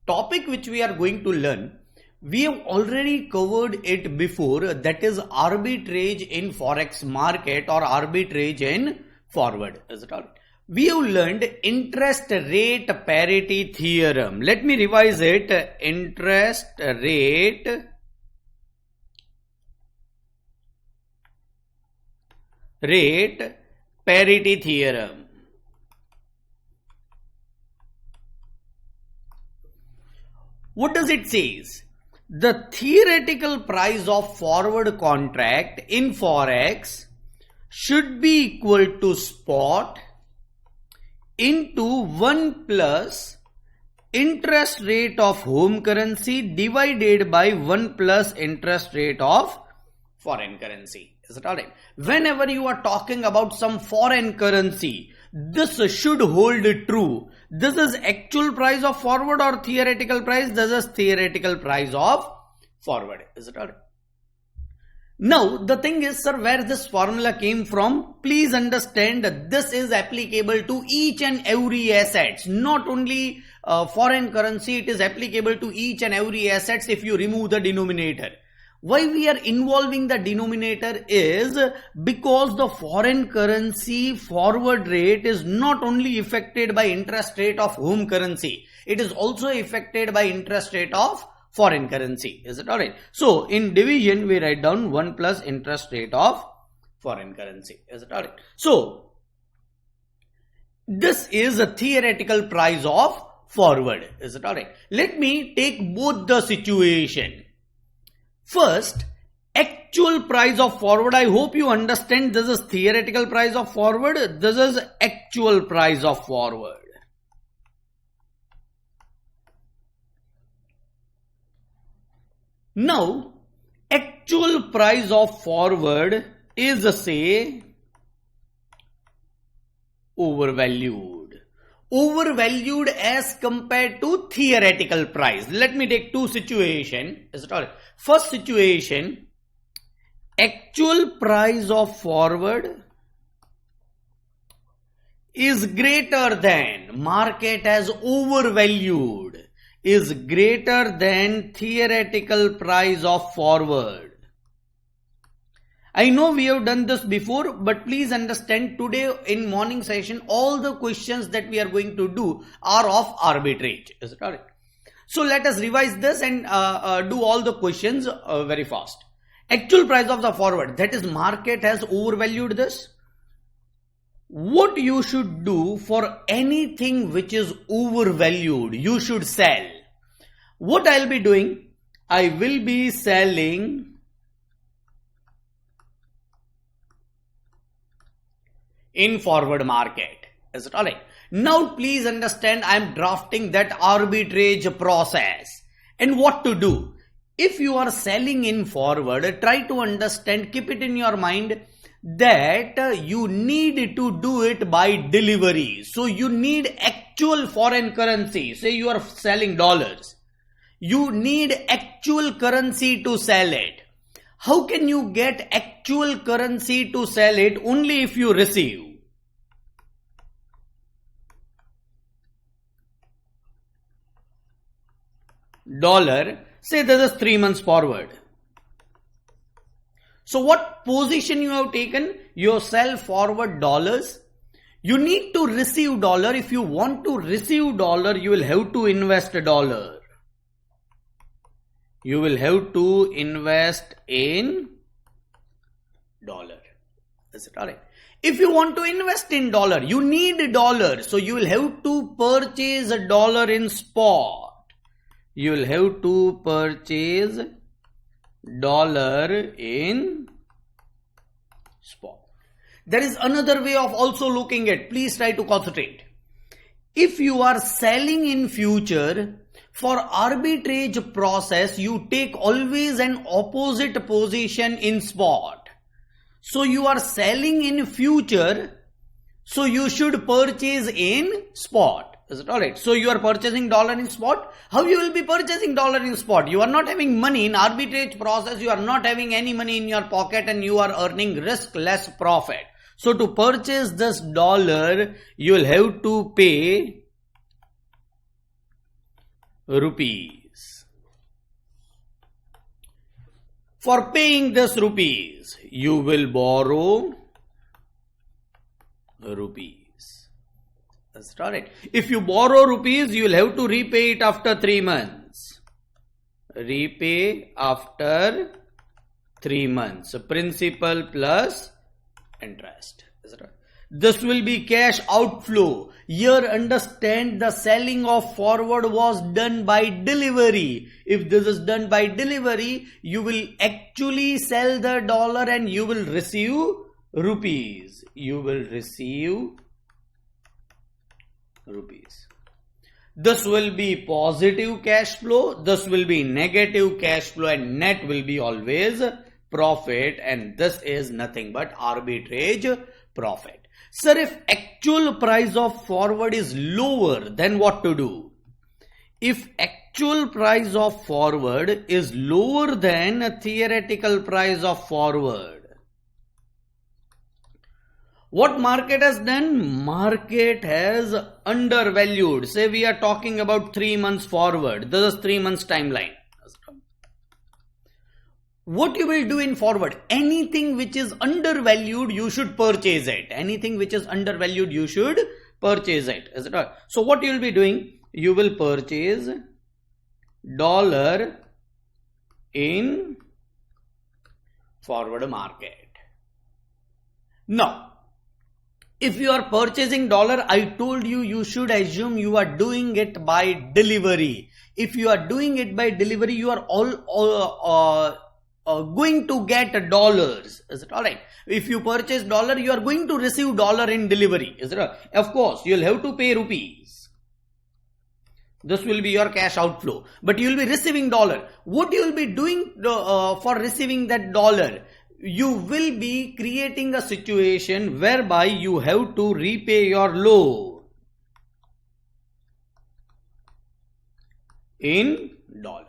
topic which we are going to learn, we have already covered it before, that is arbitrage in forex market or arbitrage in forward. Is it all right? We have learned interest rate parity theorem. Let me revise it. Interest rate parity theorem. What does it say? The theoretical price of forward contract in forex should be equal to spot into 1 plus interest rate of home currency divided by 1 plus interest rate of foreign currency. Is it alright? Whenever you are talking about some foreign currency, this should hold true. This is actual price of forward or theoretical price? This is theoretical price of forward. Is it alright? Now, the thing is, sir, where this formula came from, please understand that this is applicable to each and every assets, not only foreign currency, it is applicable to each and every assets if you remove the denominator. Why we are involving the denominator is because the foreign currency forward rate is not only affected by interest rate of home currency, it is also affected by interest rate of foreign currency. Is it alright? So in division we write down 1 plus interest rate of foreign currency. Is it alright? So this is a theoretical price of forward. Is it alright? Let me take both the situation. First, actual price of forward. I hope you understand this is theoretical price of forward. This is actual price of forward. Now, actual price of forward is, say, overvalued. Overvalued as compared to theoretical price. Let me take two situations. Is it all right? First situation, actual price of forward is greater than, market has overvalued, is greater than theoretical price of forward. I know we have done this before, but please understand today in morning session, all the questions that we are going to do are of arbitrage. Is it alright? So let us revise this and do all the questions very fast. Actual price of the forward, that is market has overvalued this. What you should do for anything which is overvalued, you should sell. What I'll be doing? I will be selling in forward market. Is it alright? Now please understand, I am drafting that arbitrage process. And what to do? If you are selling in forward, try to understand, keep it in your mind that you need to do it by delivery. So you need actual foreign currency. Say you are selling dollars. You need actual currency to sell it. How can you get actual currency to sell it? Only if you receive. Dollar, say this is 3 months forward. So what position you have taken? You sell forward dollars. You need to receive dollar. If you want to receive dollar, you will have to invest a dollar. You will have to invest in dollar. Is it alright? If you want to invest in dollar, you need a dollar. So you will have to purchase a dollar in spot. You will have to purchase dollar in spot. There is another way of also looking at. Please try to concentrate. If you are selling in future, for arbitrage process, you take always an opposite position in spot. So you are selling in future, so you should purchase in spot. Is it alright? So you are purchasing dollar in spot. How you will be purchasing dollar in spot? You are not having money in arbitrage process. You are not having any money in your pocket and you are earning risk less profit. So to purchase this dollar, you will have to pay rupees. For paying this rupees, you will borrow rupees. That's right. If you borrow rupees, you will have to repay it after 3 months. Repay after 3 months. So principal plus interest. This will be cash outflow. Here understand the selling of forward was done by delivery. If this is done by delivery, you will actually sell the dollar and you will receive rupees. You will receive rupees. This will be positive cash flow. This will be negative cash flow, and net will be always profit, and this is nothing but arbitrage profit. Sir, if actual price of forward is lower, then what to do? If actual price of forward is lower than a theoretical price of forward, what market has done? Market has undervalued. Say we are talking about 3 months forward. This is 3 months timeline. What you will do in forward? Anything which is undervalued, you should purchase it. Anything which is undervalued, you should purchase it. Is it right? So what you will be doing? You will purchase dollar in forward market. Now, if you are purchasing dollar, I told you, you should assume you are doing it by delivery. If you are doing it by delivery, you are going to get dollars. Is it alright? If you purchase dollar, you are going to receive dollar in delivery. Is it right? Of course, you will have to pay rupees. This will be your cash outflow. But you will be receiving dollar. What you will be doing for receiving that dollar? You will be creating a situation whereby you have to repay your loan in dollar.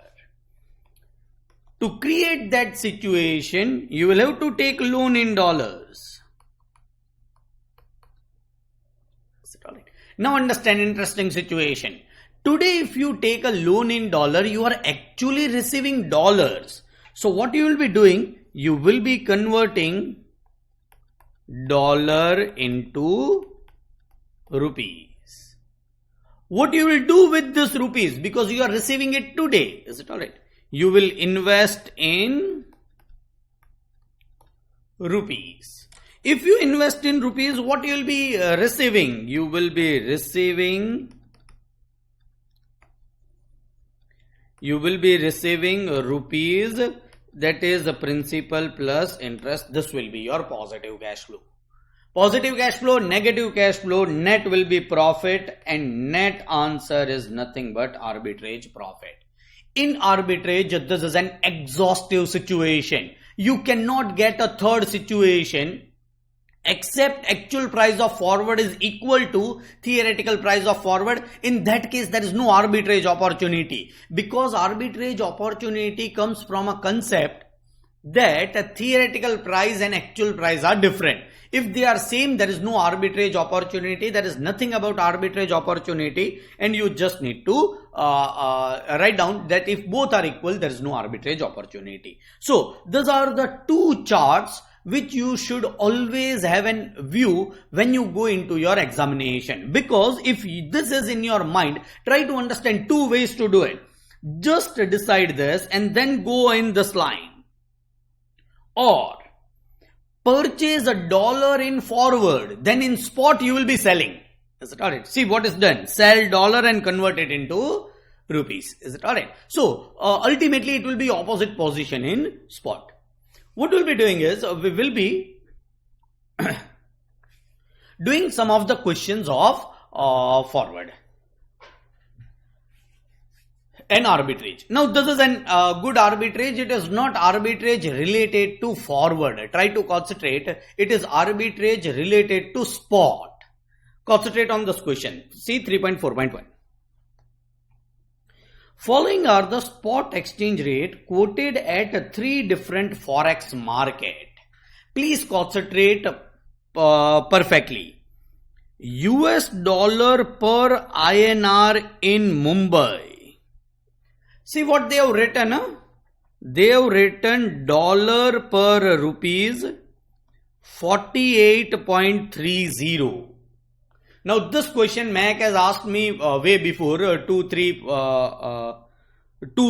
To create that situation, you will have to take loan in dollars. Now understand interesting situation. Today if you take a loan in dollar, you are actually receiving dollars. So what you will be doing? You will be converting dollar into rupees. What you will do with this rupees? Because you are receiving it today. Is it alright? You will invest in rupees. If you invest in rupees, what you will be receiving? You will be receiving rupees, that is the principal plus interest. This will be your positive cash flow. Positive cash flow, negative cash flow, net will be profit, and net answer is nothing but arbitrage profit. In arbitrage, this is an exhaustive situation. You cannot get a third situation except actual price of forward is equal to theoretical price of forward. In that case, there is no arbitrage opportunity, because arbitrage opportunity comes from a concept that a theoretical price and actual price are different. If they are same, there is no arbitrage opportunity. There is nothing about arbitrage opportunity, and you just need to write down that if both are equal, there is no arbitrage opportunity. So these are the two charts which you should always have in view when you go into your examination. Because if this is in your mind, try to understand two ways to do it. Just decide this and then go in this line. Or purchase a dollar in forward, then in spot you will be selling. Is it alright? See what is done. Sell dollar and convert it into rupees. Is it alright? So ultimately it will be opposite position in spot. What we'll be doing is, we will be doing some of the questions of forward and arbitrage. Now this is an good arbitrage. It is not arbitrage related to forward. Try to concentrate. It is arbitrage related to spot. Concentrate on this question. See 3.4.1. Following are the spot exchange rate quoted at 3 different forex market. Please concentrate perfectly. US dollar per INR in Mumbai. See what they have written. They have written dollar per rupees 48.30. Now this question Mac has asked me way before, 2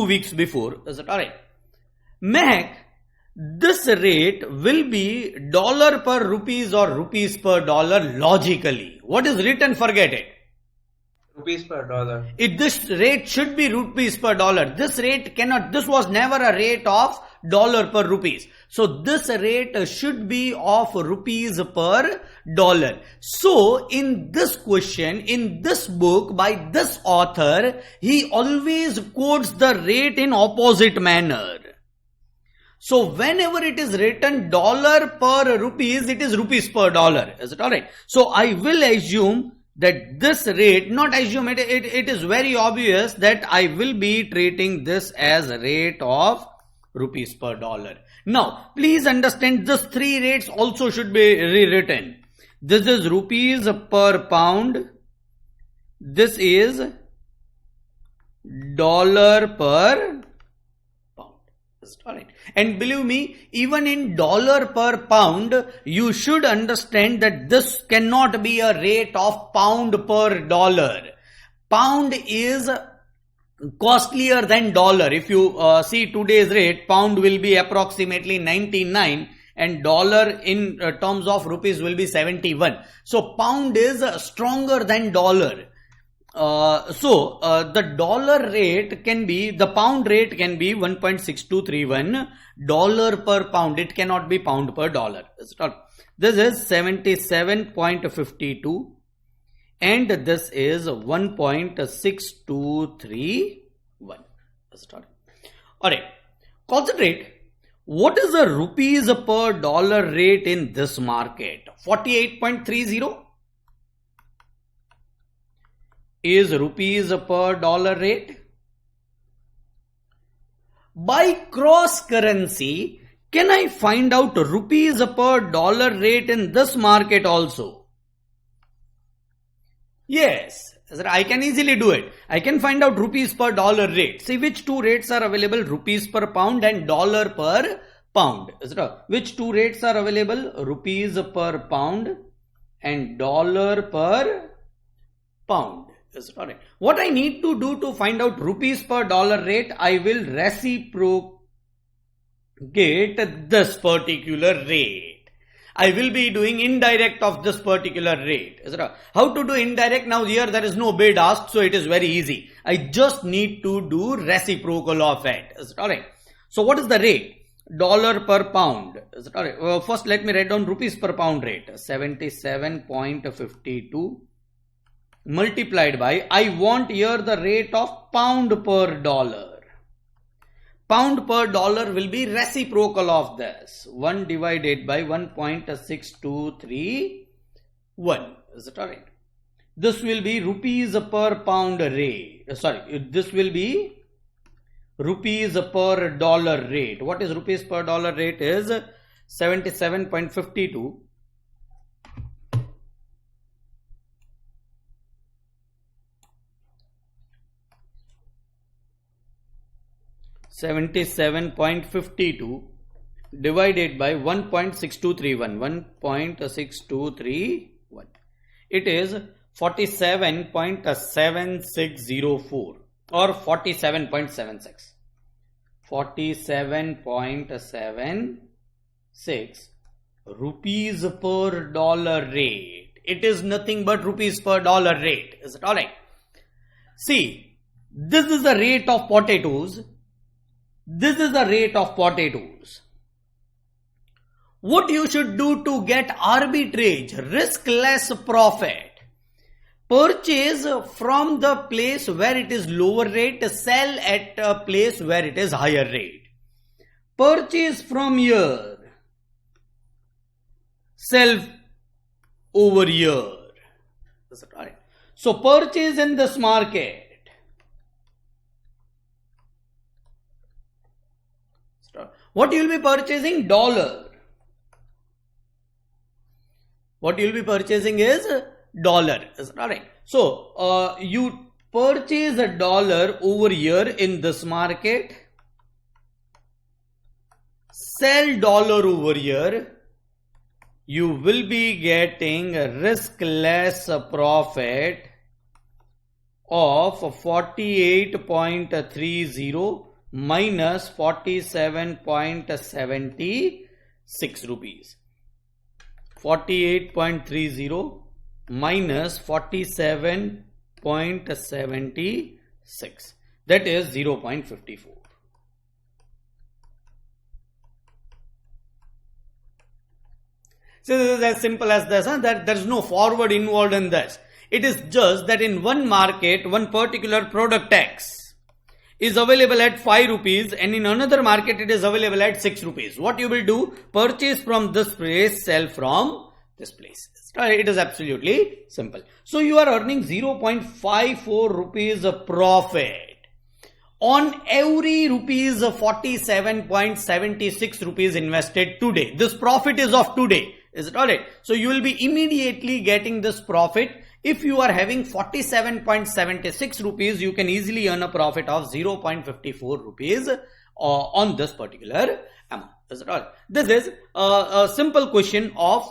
weeks before. Is it alright? Mac, this rate will be dollar per rupees or rupees per dollar logically. What is written? Forget it. Rupees per dollar. This rate should be rupees per dollar. This rate cannot, this was never a rate of dollar per rupees. So this rate should be of rupees per dollar. So in this question, in this book by this author, he always quotes the rate in opposite manner. So whenever it is written dollar per rupees, it is rupees per dollar. Is it alright? So I will assume that this rate, not assume it, it is very obvious that I will be treating this as a rate of rupees per dollar. Now, please understand this three rates also should be rewritten. This is rupees per pound. This is dollar per pound. Alright. And believe me, even in dollar per pound, you should understand that this cannot be a rate of pound per dollar. Pound is costlier than dollar. If you see today's rate, pound will be approximately 99 and dollar in terms of rupees will be 71. So pound is stronger than dollar. The dollar rate can be, the pound rate can be 1.6231 dollar per pound. It cannot be pound per dollar. This is 77.52 and this is 1.6231. Alright, concentrate. What is the rupees per dollar rate in this market? 48.30 is rupees per dollar rate. By cross currency, can I find out rupees per dollar rate in this market also? Yes, I can easily do it. I can find out rupees per dollar rate. See which two rates are available, rupees per pound and dollar per pound. Which two rates are available? Rupees per pound and dollar per pound. What I need to do to find out rupees per dollar rate, I will reciprocate this particular rate. I will be doing indirect of this particular rate. How to do indirect? Now here there is no bid asked, so it is very easy. I just need to do reciprocal of it. Alright. So what is the rate? Dollar per pound. First let me write down rupees per pound rate. 77.52 multiplied by, I want here the rate of pound per dollar. Pound per dollar will be reciprocal of this. 1 divided by 1.6231. Is it alright? This will be rupees per pound rate. This will be rupees per dollar rate. What is rupees per dollar rate? Is 77.52. 77.52 divided by 1.6231. 1.6231. It is 47.7604 or 47.76. 47.76 rupees per dollar rate. It is nothing but rupees per dollar rate. Is it alright? See, this is the rate of potatoes. This is the rate of potatoes. What you should do to get arbitrage, risk less profit? Purchase from the place where it is lower rate, sell at a place where it is higher rate. Purchase from here, sell over here. Is it right? So purchase in this market. What you will be purchasing? Dollar. What you will be purchasing is dollar. Alright. So you purchase a dollar over here in this market, sell dollar over here, you will be getting a riskless profit of 48.30 minus 47.76 rupees. 48.30 minus 47.76, that is 0.54. So this is as simple as this, that there is no forward involved in this. It is just that in one market, one particular product X is available at 5 rupees and in another market it is available at 6 rupees. What you will do? Purchase from this place, sell from this place. It is absolutely simple. So you are earning 0.54 rupees profit on every rupees 47.76 rupees invested today. This profit is of today. Is it alright? So you will be immediately getting this profit. If you are having 47.76 rupees, you can easily earn a profit of 0.54 rupees on this particular amount. Is it alright? This is a simple question of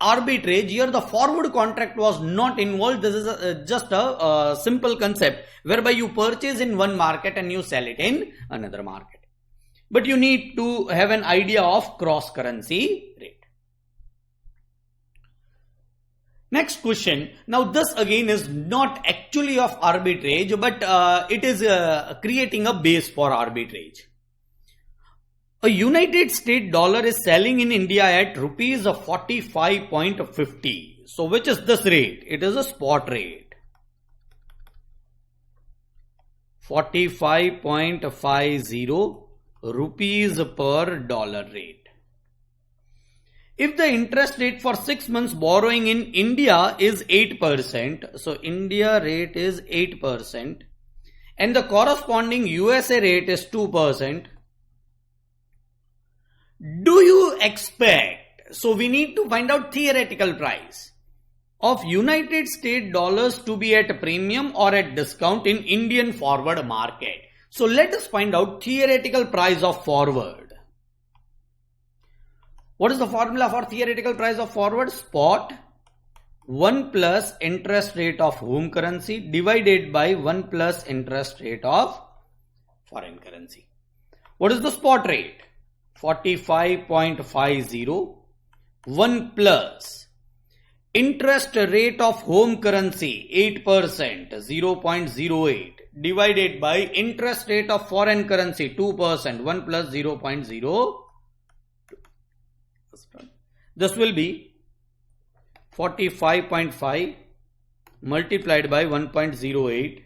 arbitrage. Here the forward contract was not involved. This is just a simple concept whereby you purchase in one market and you sell it in another market. But you need to have an idea of cross currency rate. Next question. Now this again is not actually of arbitrage, but it is creating a base for arbitrage. A United States dollar is selling in India at rupees 45.50. So which is this rate? It is a spot rate. 45.50 rupees per dollar rate. If the interest rate for 6 months borrowing in India is 8%, so India rate is 8%, and the corresponding USA rate is 2%, do you expect, so we need to find out theoretical price of United States dollars to be at a premium or at discount in Indian forward market. So let us find out theoretical price of forward. What is the formula for theoretical price of forward? Spot 1 plus interest rate of home currency divided by 1 plus interest rate of foreign currency. What is the spot rate? 45.50. 1 plus interest rate of home currency 8%, 0.08 divided by interest rate of foreign currency 2%, 1 plus 0.02. This will be 45.5 multiplied by 1.08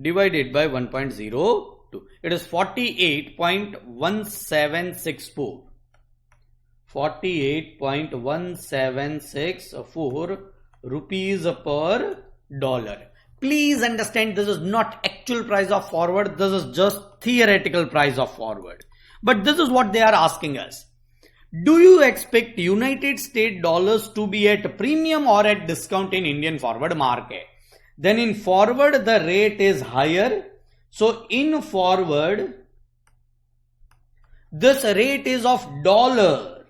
divided by 1.02. It is 48.1764. 48.1764 rupees per dollar. Please understand, this is not actual price of forward. This is just theoretical price of forward. But this is what they are asking us. Do you expect United States dollars to be at premium or at discount in Indian forward market? Then in forward the rate is higher. So in forward this rate is of dollar.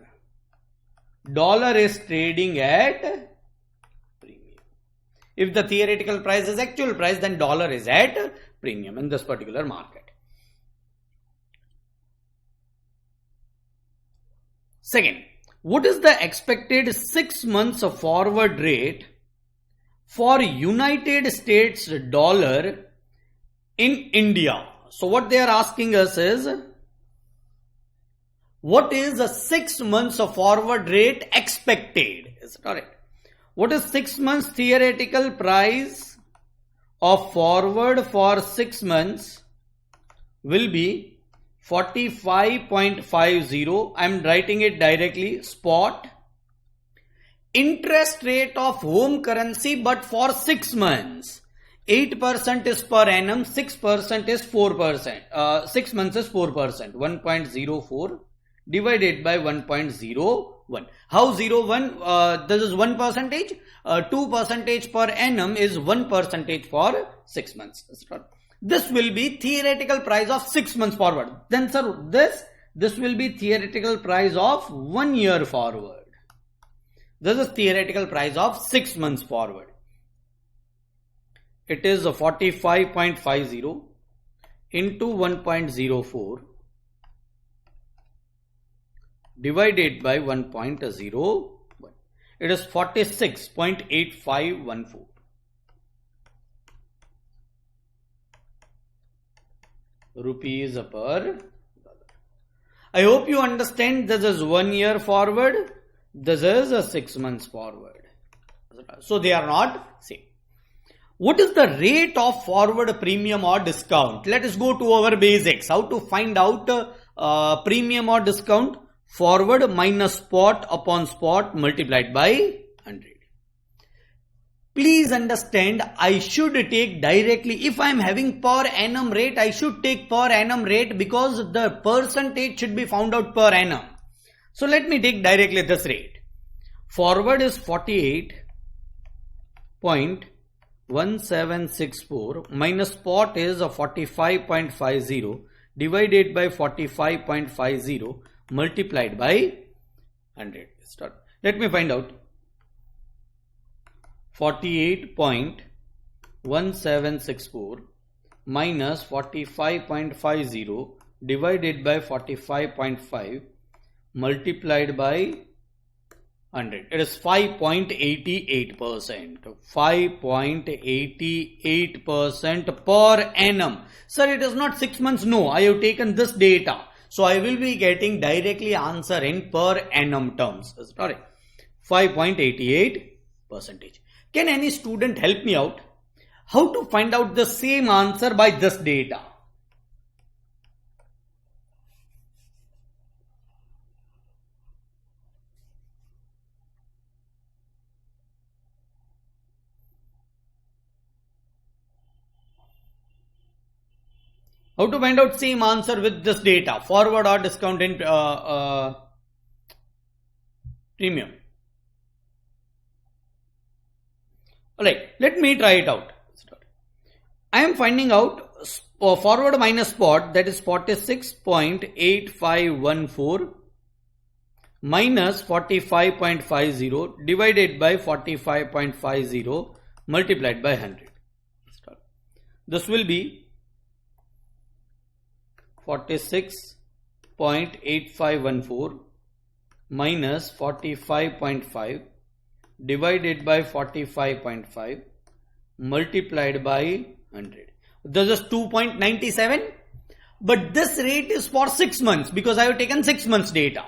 Dollar is trading at premium. If the theoretical price is actual price, then dollar is at premium in this particular market. Second, what is the expected 6 months of forward rate for United States dollar in India? So what they are asking us is, what is the 6 months of forward rate expected? Is it correct? What is 6 months theoretical price of forward for 6 months will be 45.50. I am writing it directly. Spot interest rate of home currency, but for 6 months. 8% is per annum, 6% is 4%. 6 months is 4%. 1.04 divided by 1.01. 1. How 0, 1? This is 1%. 2% per annum is 1% for 6 months. This will be theoretical price of 6 months forward. Then sir, this will be theoretical price of 1 year forward. This is theoretical price of 6 months forward. It is 45.50 into 1.04 divided by 1.01. It is 46.8514 rupees per dollar. I hope you understand this is 1 year forward. This is a 6 months forward. So they are not same. What is the rate of forward premium or discount? Let us go to our basics. How to find out premium or discount? Forward minus spot upon spot multiplied by 100. Please understand, I should take directly, if I am having per annum rate, I should take per annum rate because the percentage should be found out per annum. So let me take directly this rate. Forward is 48.1764 minus spot is 45.50 divided by 45.50 multiplied by 100. Let me find out. 48.1764 minus 45.50 divided by 45.5 multiplied by 100. It is 5.88%. 5.88% per annum. Sir, it is not 6 months. No, I have taken this data. So I will be getting directly answer in per annum terms. Sorry, 5.88%. Can any student help me out? How to find out the same answer by this data? How to find out same answer with this data? Forward or discount in premium? Alright, let me try it out. I am finding out forward minus spot, that is 46.8514 minus 45.50 divided by 45.50 multiplied by 100. This will be 46.8514 minus 45.5 divided by 45.5 multiplied by 100. This is 2.97, but this rate is for 6 months because I have taken 6 months data.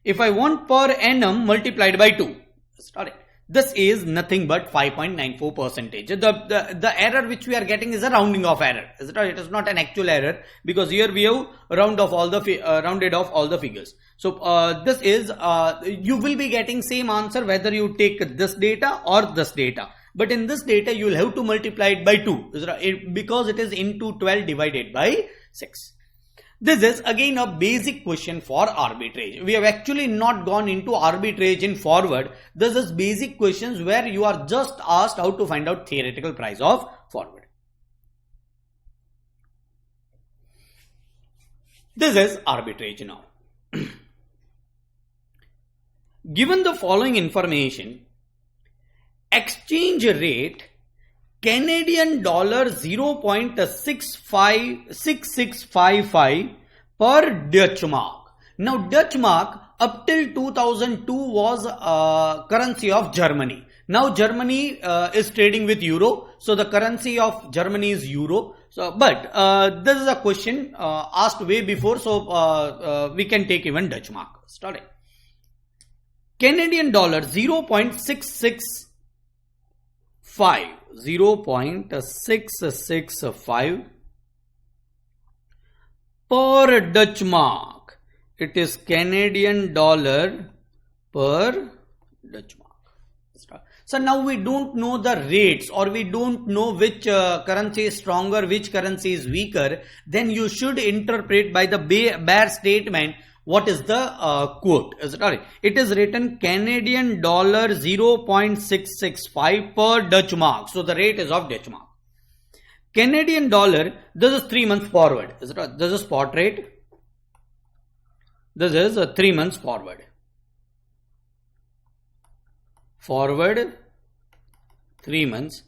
If I want per annum multiplied by 2, sorry, this is nothing but 5.94%. The error which we are getting is a rounding off error. It is not an actual error because here we have rounded off all the figures. So this is you will be getting same answer whether you take this data or this data. But in this data you will have to multiply it by 2 because it is into 12 divided by 6. This is again a basic question for arbitrage. We have actually not gone into arbitrage in forward. This is basic questions where you are just asked how to find out theoretical price of forward. This is arbitrage now. Given the following information, exchange rate Canadian dollar 0.6655 per Dutch mark. Now Dutch mark up till 2002 was currency of Germany. Now Germany is trading with euro, so the currency of Germany is euro. So, but this is a question asked way before, so we can take even Dutch mark. Starting. Canadian dollar 0.665 per Dutch mark. It is Canadian dollar per Dutch mark. So now we don't know the rates or we don't know which currency is stronger, which currency is weaker. Then you should interpret by the bare statement What is the quote? Is it all right? It is written Canadian dollar 0.665 per Dutch mark. So the rate is of Dutch mark. Canadian dollar, this is 3 months forward. Is it right? This is spot rate. This is a 3 months forward. Forward 3 months.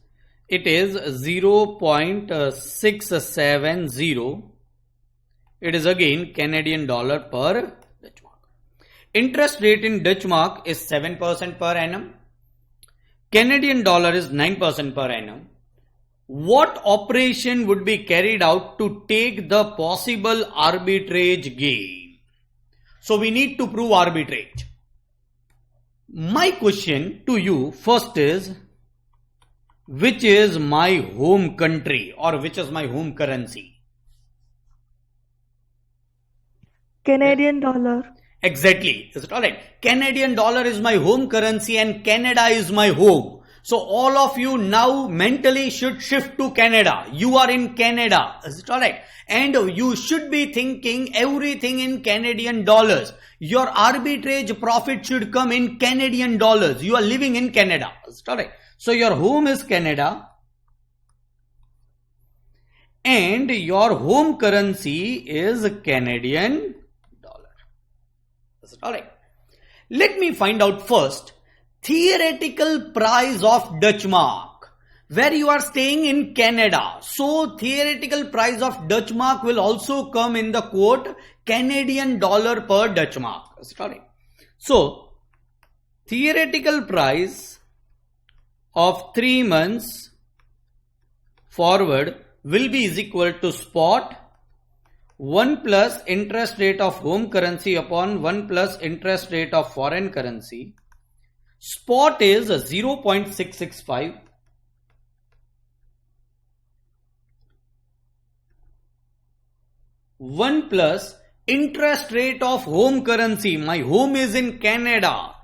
It is 0.670. It is again Canadian dollar per Dutch mark. Interest rate in Dutch mark is 7% per annum. Canadian dollar is 9% per annum. What operation would be carried out to take the possible arbitrage gain? So we need to prove arbitrage. My question to you first is, which is my home country or which is my home currency? Canadian dollar. Exactly. Is it alright? Canadian dollar is my home currency and Canada is my home. So all of you now mentally should shift to Canada. You are in Canada. Is it alright? And you should be thinking everything in Canadian dollars. Your arbitrage profit should come in Canadian dollars. You are living in Canada. Is it alright? So your home is Canada. And your home currency is Canadian dollar. Is it alright? Let me find out first theoretical price of Dutch mark, where you are staying in Canada. So theoretical price of Dutch mark will also come in the quote Canadian dollar per Dutch mark. Sorry. So theoretical price of 3 months forward will be is equal to spot 1 plus interest rate of home currency upon 1 plus interest rate of foreign currency. Spot is 0.665. One plus interest rate of home currency. My home is in Canada.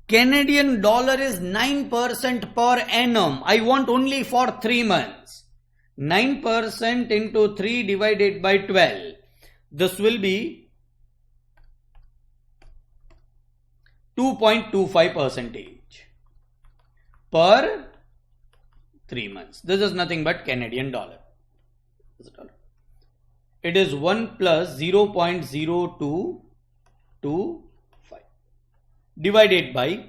Canadian dollar is 9% per annum. I want only for 3 months. 9% into 3 divided by 12. This will be 2.25% per 3 months. This is nothing but Canadian dollar. It is 1 plus 0.0225 divided by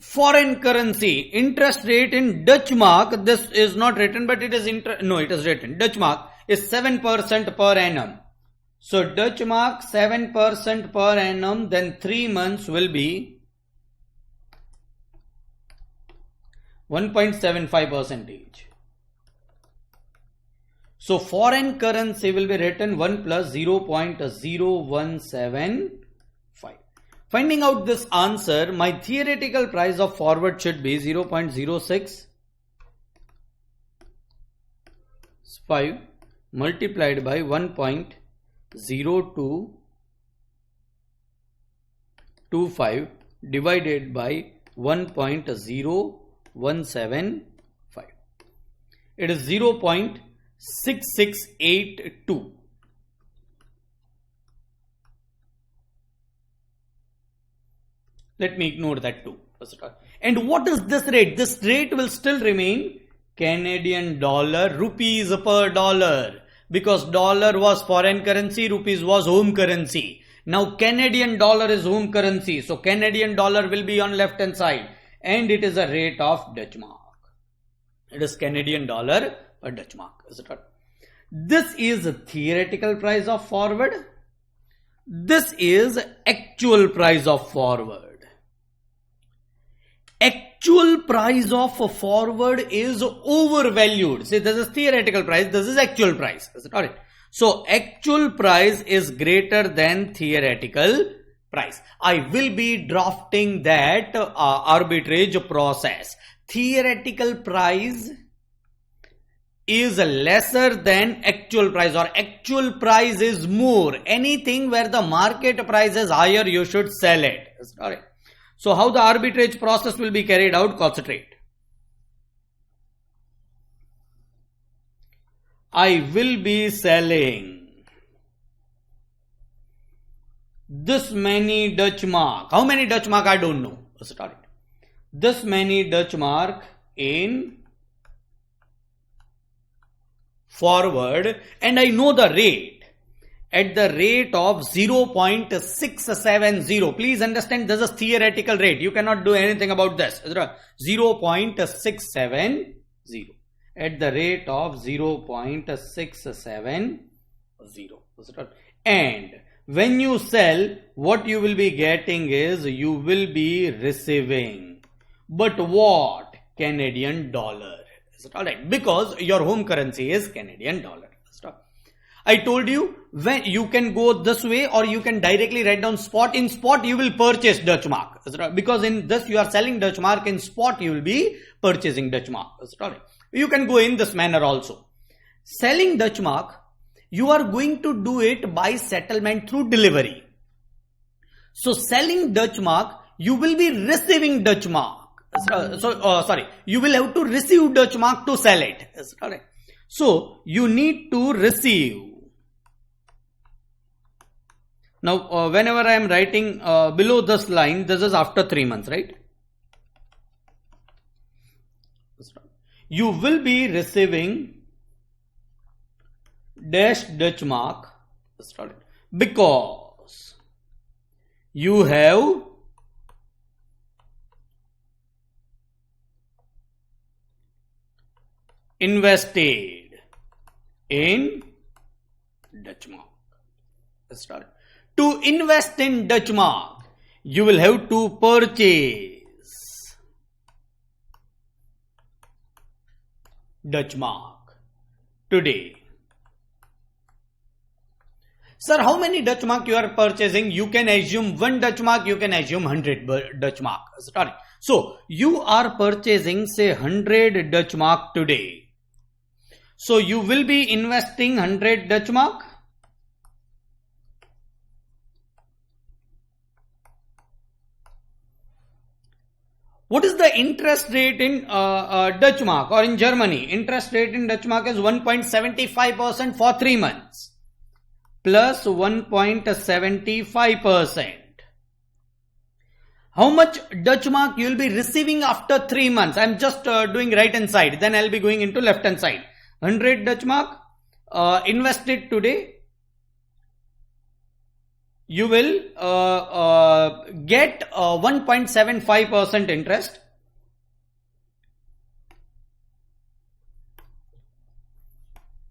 foreign currency. Interest rate in Dutch mark. This is not written, but it is it is written. Dutch mark is 7% per annum. So Dutch mark 7% per annum, then 3 months will be 1.75%. So foreign currency will be written 1 plus 0.0175. Finding out this answer, my theoretical price of forward should be 0.065 multiplied by 1.0225 divided by 1.0175. It is 0.6682. Let me ignore that too. And what is this rate? This rate will still remain Canadian dollar, rupees per dollar. Because dollar was foreign currency, rupees was home currency. Now Canadian dollar is home currency. So Canadian dollar will be on left hand side. And it is a rate of Dutch mark. It is Canadian dollar per Dutch mark. Is it right? This is a theoretical price of forward. This is actual price of forward. Actual price of a forward is overvalued. See, this is theoretical price. This is actual price. Is it alright? So actual price is greater than theoretical price. I will be drafting that arbitrage process. Theoretical price is lesser than actual price, or actual price is more. Anything where the market price is higher, you should sell it. Is it alright? So how the arbitrage process will be carried out? Concentrate. I will be selling this many Dutch mark. How many Dutch mark? I don't know. Start it. This many Dutch mark in forward, and I know the rate at the rate of 0.670. Please understand, this is theoretical rate. You cannot do anything about this. 0.670 at the rate of 0.670. And when you sell, what you will be getting is you will be receiving. But what? Canadian dollar. Is it alright? Because your home currency is Canadian dollar. I told you, when you can go this way or you can directly write down spot. In spot you will purchase Dutch mark. Because in this you are selling Dutch mark, in spot you will be purchasing Dutch mark. You can go in this manner also. Selling Dutch mark, you are going to do it by settlement through delivery. So selling Dutch mark, you will be receiving Dutch mark. You will have to receive Dutch mark to sell it. So you need to receive. Now, whenever I am writing below this line, this is after 3 months, right? You will be receiving dash Dutch mark because you have invested in Dutch mark. To invest in Dutch mark, you will have to purchase Dutch mark today. Sir, how many Dutch mark you are purchasing? You can assume 1 Dutch mark, you can assume 100 Dutch mark. So, you are purchasing say 100 Dutch mark today. So, you will be investing 100 Dutch mark. What is the interest rate in Dutch mark or in Germany? Interest rate in Dutch mark is 1.75% for 3 months. Plus 1.75%. How much Dutch mark you will be receiving after 3 months? I am just doing right hand side. Then I will be going into left hand side. 100 Dutch mark invested today. You will get 1.75% interest.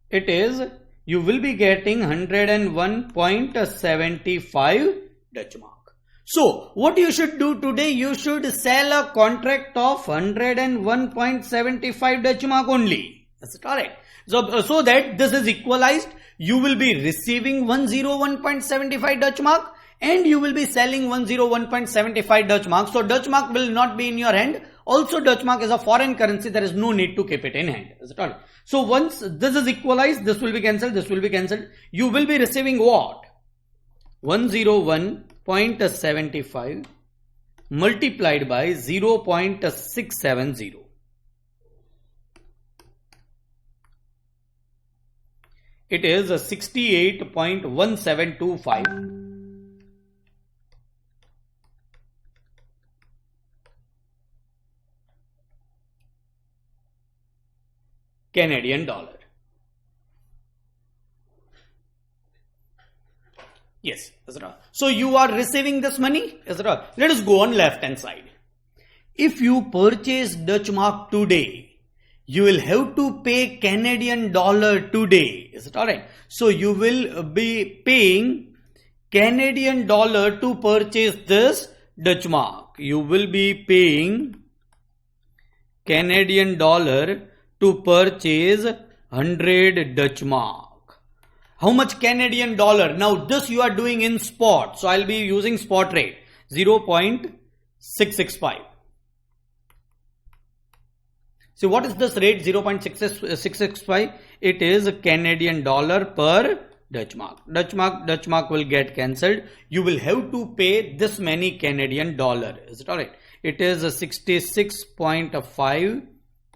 It is, you will be getting 101.75 Dutch mark. So, what you should do today, you should sell a contract of 101.75 Dutch mark only. That's it, alright. So that this is equalized, you will be receiving 101.75 Dutch mark and you will be selling 101.75 Dutch mark. So Dutch mark will not be in your hand. Also Dutch mark is a foreign currency, there is no need to keep it in hand. Is it all? So once this is equalized, this will be cancelled, this will be cancelled. You will be receiving what? 101.75 multiplied by 0.670. It is 68.1725 Canadian dollar. Yes, is it right? So you are receiving this money, is it right? Let us go on left hand side. If you purchase Dutch mark today, you will have to pay Canadian dollar today. Is it alright? So you will be paying Canadian dollar to purchase this Dutch mark. You will be paying Canadian dollar to purchase 100 Dutch mark. How much Canadian dollar? Now this you are doing in spot. So I'll be using spot rate 0.665. So what is this rate? 0.665. It is Canadian dollar per Dutch mark. Dutch mark will get cancelled. You will have to pay this many Canadian dollar. Is it alright? It is 66.5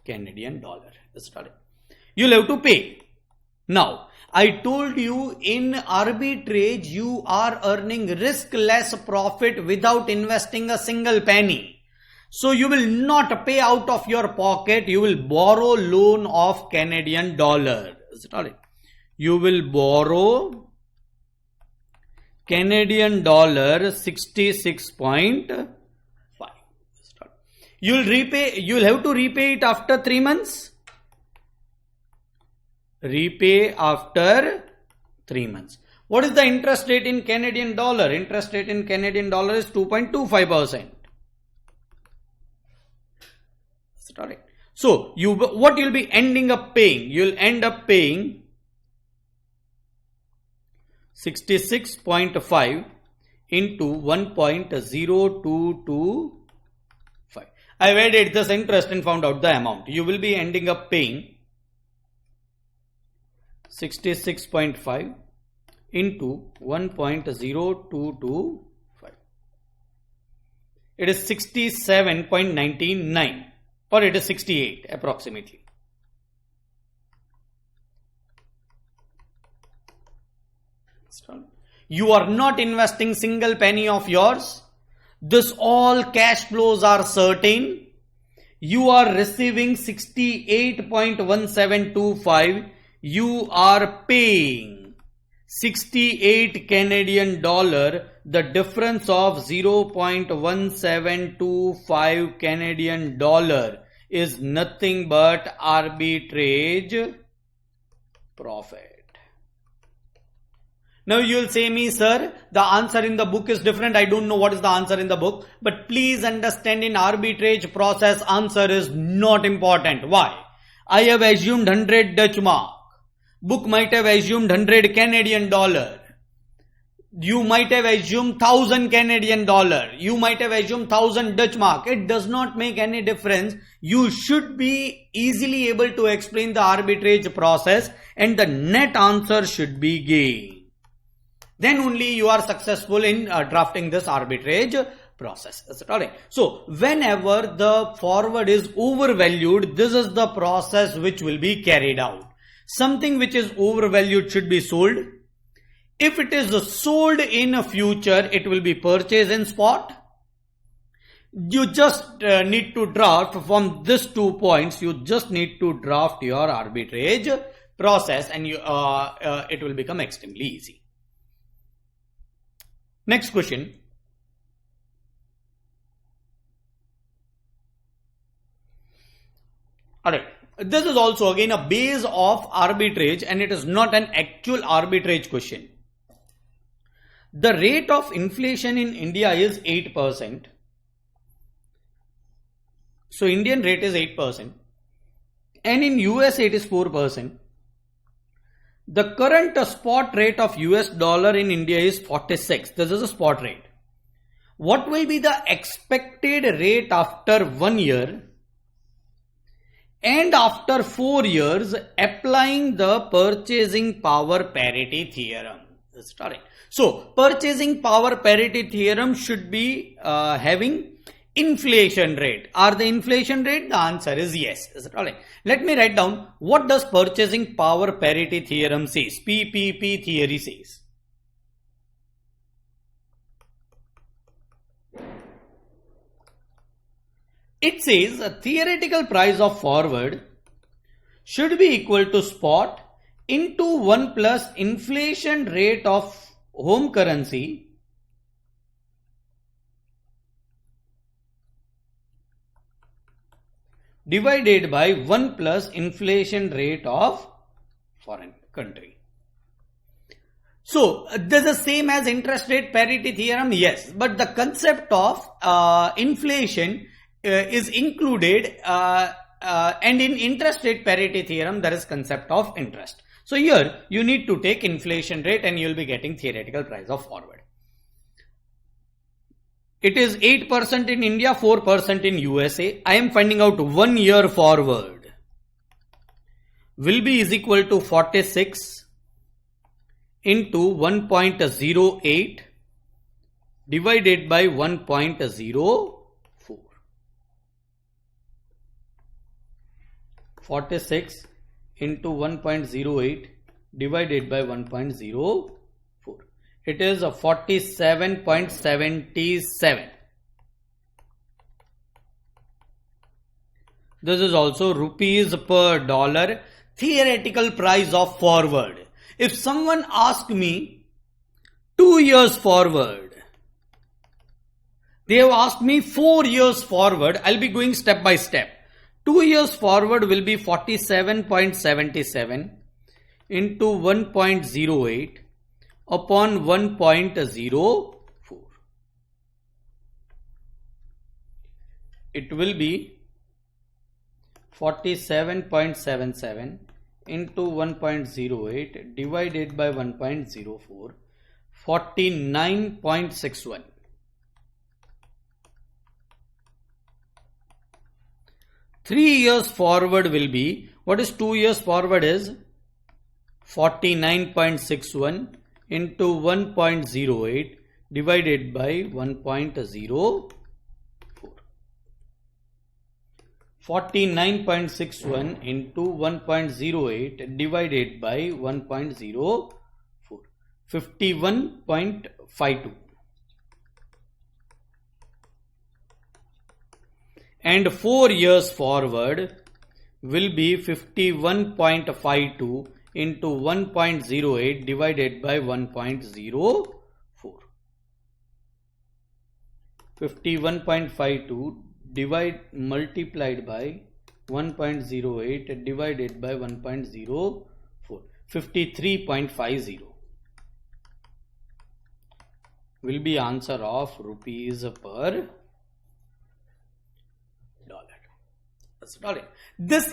Canadian dollar. Is it alright? You will have to pay. Now, I told you in arbitrage you are earning risk less profit without investing a single penny. So you will not pay out of your pocket, you will borrow loan of Canadian dollar. Is it all right? You will borrow Canadian dollar 66.5. You'll have to repay it after 3 months. Repay after 3 months. What is the interest rate in Canadian dollar? Interest rate in Canadian dollar is 2.25%. So what you'll be ending up paying? You'll end up paying 66.5 into 1.0225. I've added this interest and found out the amount. You will be ending up paying 66.5 into 1.0225. It is 67.99 or it is 68 approximately. You are not investing single penny of yours. This all cash flows are certain. You are receiving 68.1725. You are paying 68 Canadian dollar. The difference of 0.1725 Canadian dollar is nothing but arbitrage profit. Now you will say me, sir, the answer in the book is different. I don't know what is the answer in the book. But please understand, in arbitrage process, answer is not important. Why? I have assumed 100 Dutch mark. Book might have assumed 100 Canadian dollar. You might have assumed 1000 Canadian dollar. You might have assumed 1000 Dutch mark. It does not make any difference. You should be easily able to explain the arbitrage process and the net answer should be gained. Then only you are successful in drafting this arbitrage process. Is it all right? So whenever the forward is overvalued, this is the process which will be carried out. Something which is overvalued should be sold. If it is sold in a future, it will be purchased in spot. You just need to draft from these 2 points. You just need to draft your arbitrage process and it will become extremely easy. Next question. Alright, this is also again a base of arbitrage and it is not an actual arbitrage question. The rate of inflation in India is 8%. So Indian rate is 8% and in US it is 4%. The current spot rate of US dollar in India is 46. This is a spot rate. What will be the expected rate after 1 year and after 4 years applying the purchasing power parity theorem? So purchasing power parity theorem should be having inflation rate. Are the inflation rate? The answer is yes. Is it all right? Let me write down what does purchasing power parity theorem says. PPP theory says. It says a theoretical price of forward should be equal to spot into 1 plus inflation rate of home currency divided by 1 plus inflation rate of foreign country. So this is same as interest rate parity theorem, yes, but the concept of inflation is included and in interest rate parity theorem there is concept of interest. So here you need to take inflation rate and you will be getting theoretical price of forward. It is 8% in India, 4% in USA. I am finding out 1 year forward will be is equal to 46 into 1.08 divided by 1.04. 46 into 1.08 divided by 1.04. It is a 47.77. This is also rupees per dollar theoretical price of forward. If someone asks me 2 years forward, they have asked me 4 years forward, I'll be going step by step. 2 years forward will be 47.77 into 1.08 upon 1.04. It will be 47.77 into 1.08 divided by 1.04, 49.61. Three years forward will be, what is 2 years forward is 49.61 into 1.08 divided by 1.04. 49.61 into 1.08 divided by 1.04. 51.52. And 4 years forward will be 51.52 into 1.08 divided by 1.04. 51.52 multiplied by 1.08 divided by 1.04. 53.50 will be answer of rupees per dollar. These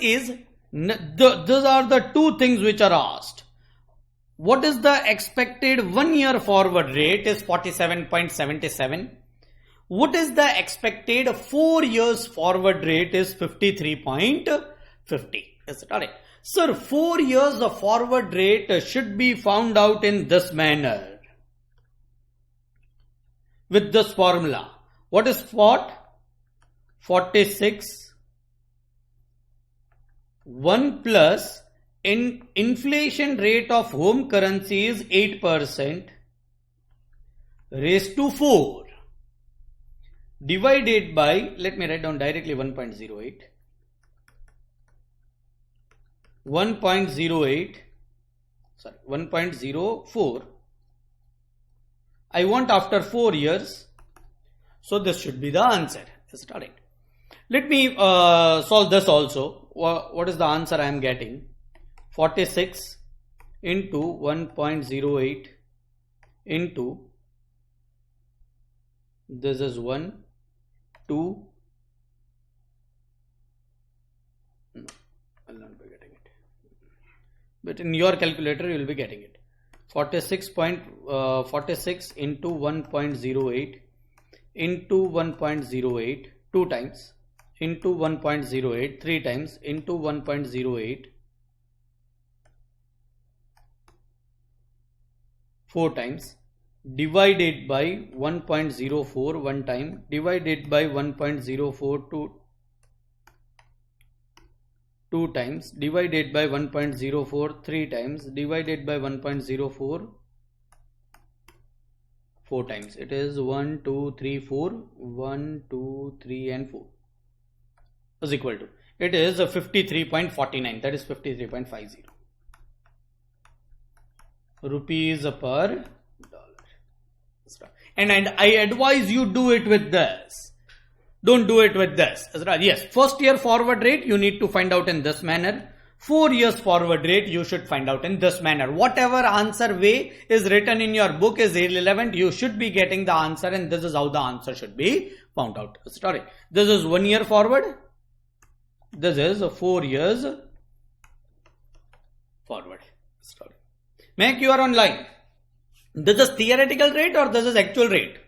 are the two things which are asked. What is the expected 1 year forward rate is 47.77. What is the expected 4 years forward rate is 53.50. Is it alright? Sir, 4 years of forward rate should be found out in this manner. With this formula. What is what? 46 1 plus inflation rate of home currency is 8% raised to 4 divided by, let me write down directly 1.08. 1.04. I want after 4 years. So this should be the answer. Is it alright? Let me solve this also. What is the answer I am getting? 46 into 1.08 into, this is 1, 2, no, I'll not be getting it. But in your calculator you will be getting it. 46 into 1.08 into 1.08 2 times into 1.08 3 times into 1.08 4 times divided by 1.04 1 time divided by 1.04 2 times divided by 1.04 3 times divided by 1.04 4 times. It is 1 2 3 4 1 2 3 and 4 is equal to, it is 53.49, that is 53.50 rupees per dollar. And I advise you do it with this. Don't do it with this. Yes, first year forward rate you need to find out in this manner. 4 years forward rate you should find out in this manner. Whatever answer way is written in your book is irrelevant. You should be getting the answer, and this is how the answer should be found out. Sorry, this is 1 year forward. This is 4 years forward. Make you are online. This is theoretical rate or this is actual rate?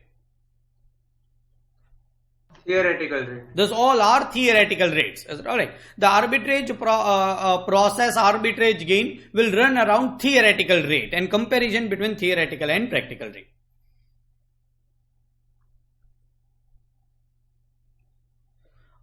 Theoretical rate. This all are theoretical rates. Alright. The arbitrage process, arbitrage gain will run around theoretical rate and comparison between theoretical and practical rate.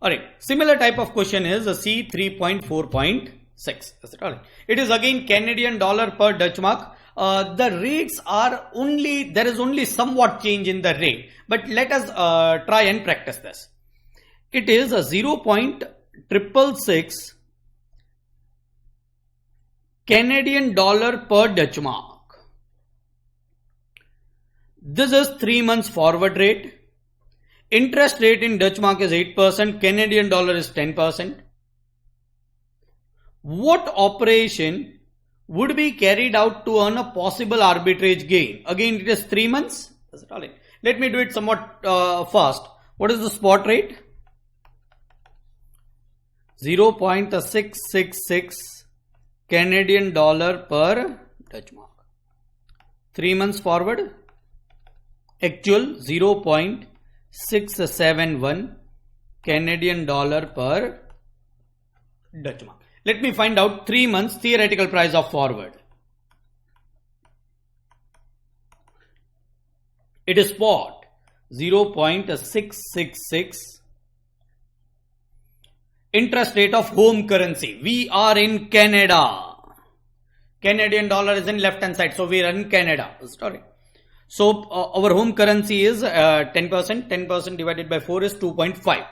Alright. Similar type of question is C 3.4.6. Is it all right? It is again Canadian dollar per Dutch mark. The rates are only, there is only somewhat change in the rate, but let us try and practice this. It is a 0.666 Canadian dollar per Dutch mark. This is 3 months forward rate. Interest rate in Dutch mark is 8%, Canadian dollar is 10%. What operation would be carried out to earn a possible arbitrage gain? Again, it is 3 months. Is it all right? Let me do it somewhat fast. What is the spot rate? 0.666 Canadian dollar per Dutch mark. 3 months forward. Actual 0.671 Canadian dollar per Dutch mark. Let me find out 3 months theoretical price of forward. It is spot 0.666. Interest rate of home currency. We are in Canada. Canadian dollar is in left hand side, so we are in Canada. Sorry. So our home currency is 10%. 10% divided by 4 is 2.5.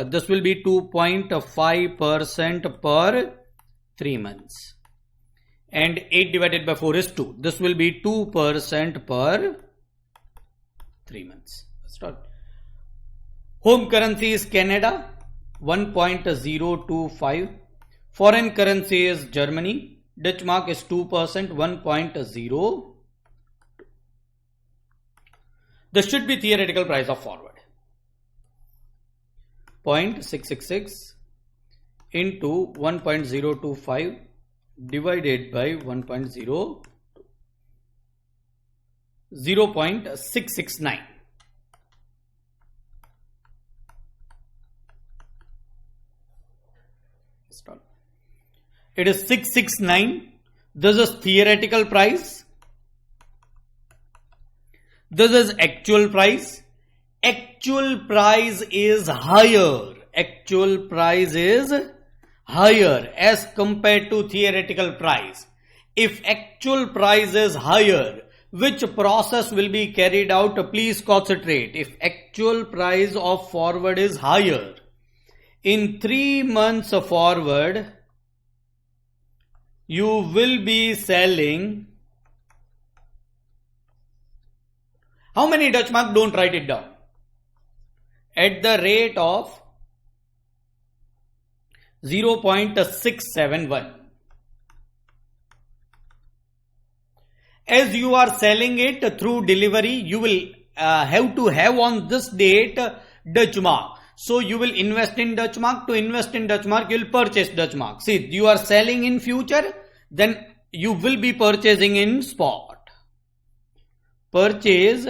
This will be 2.5% per 3 months. And 8 divided by 4 is 2. This will be 2% per 3 months. Home currency is Canada, 1.025. Foreign currency is Germany. Dutch mark is 2%, 1.0. This should be theoretical price of forward. 0.666 into 1.025 divided by 1.0, 0.669. It is 669. This is theoretical price. This is actual price. Actual price is higher. Actual price is higher as compared to theoretical price. If actual price is higher, which process will be carried out? Please concentrate. If actual price of forward is higher, in 3 months forward, you will be selling. How many Dutch mark? Don't write it down. At the rate of 0.671. As you are selling it through delivery, you will have to have on this date Dutch mark. So you will invest in Dutch mark. To invest in Dutch mark, you will purchase Dutch mark. See, you are selling in future, then you will be purchasing in spot. Purchase.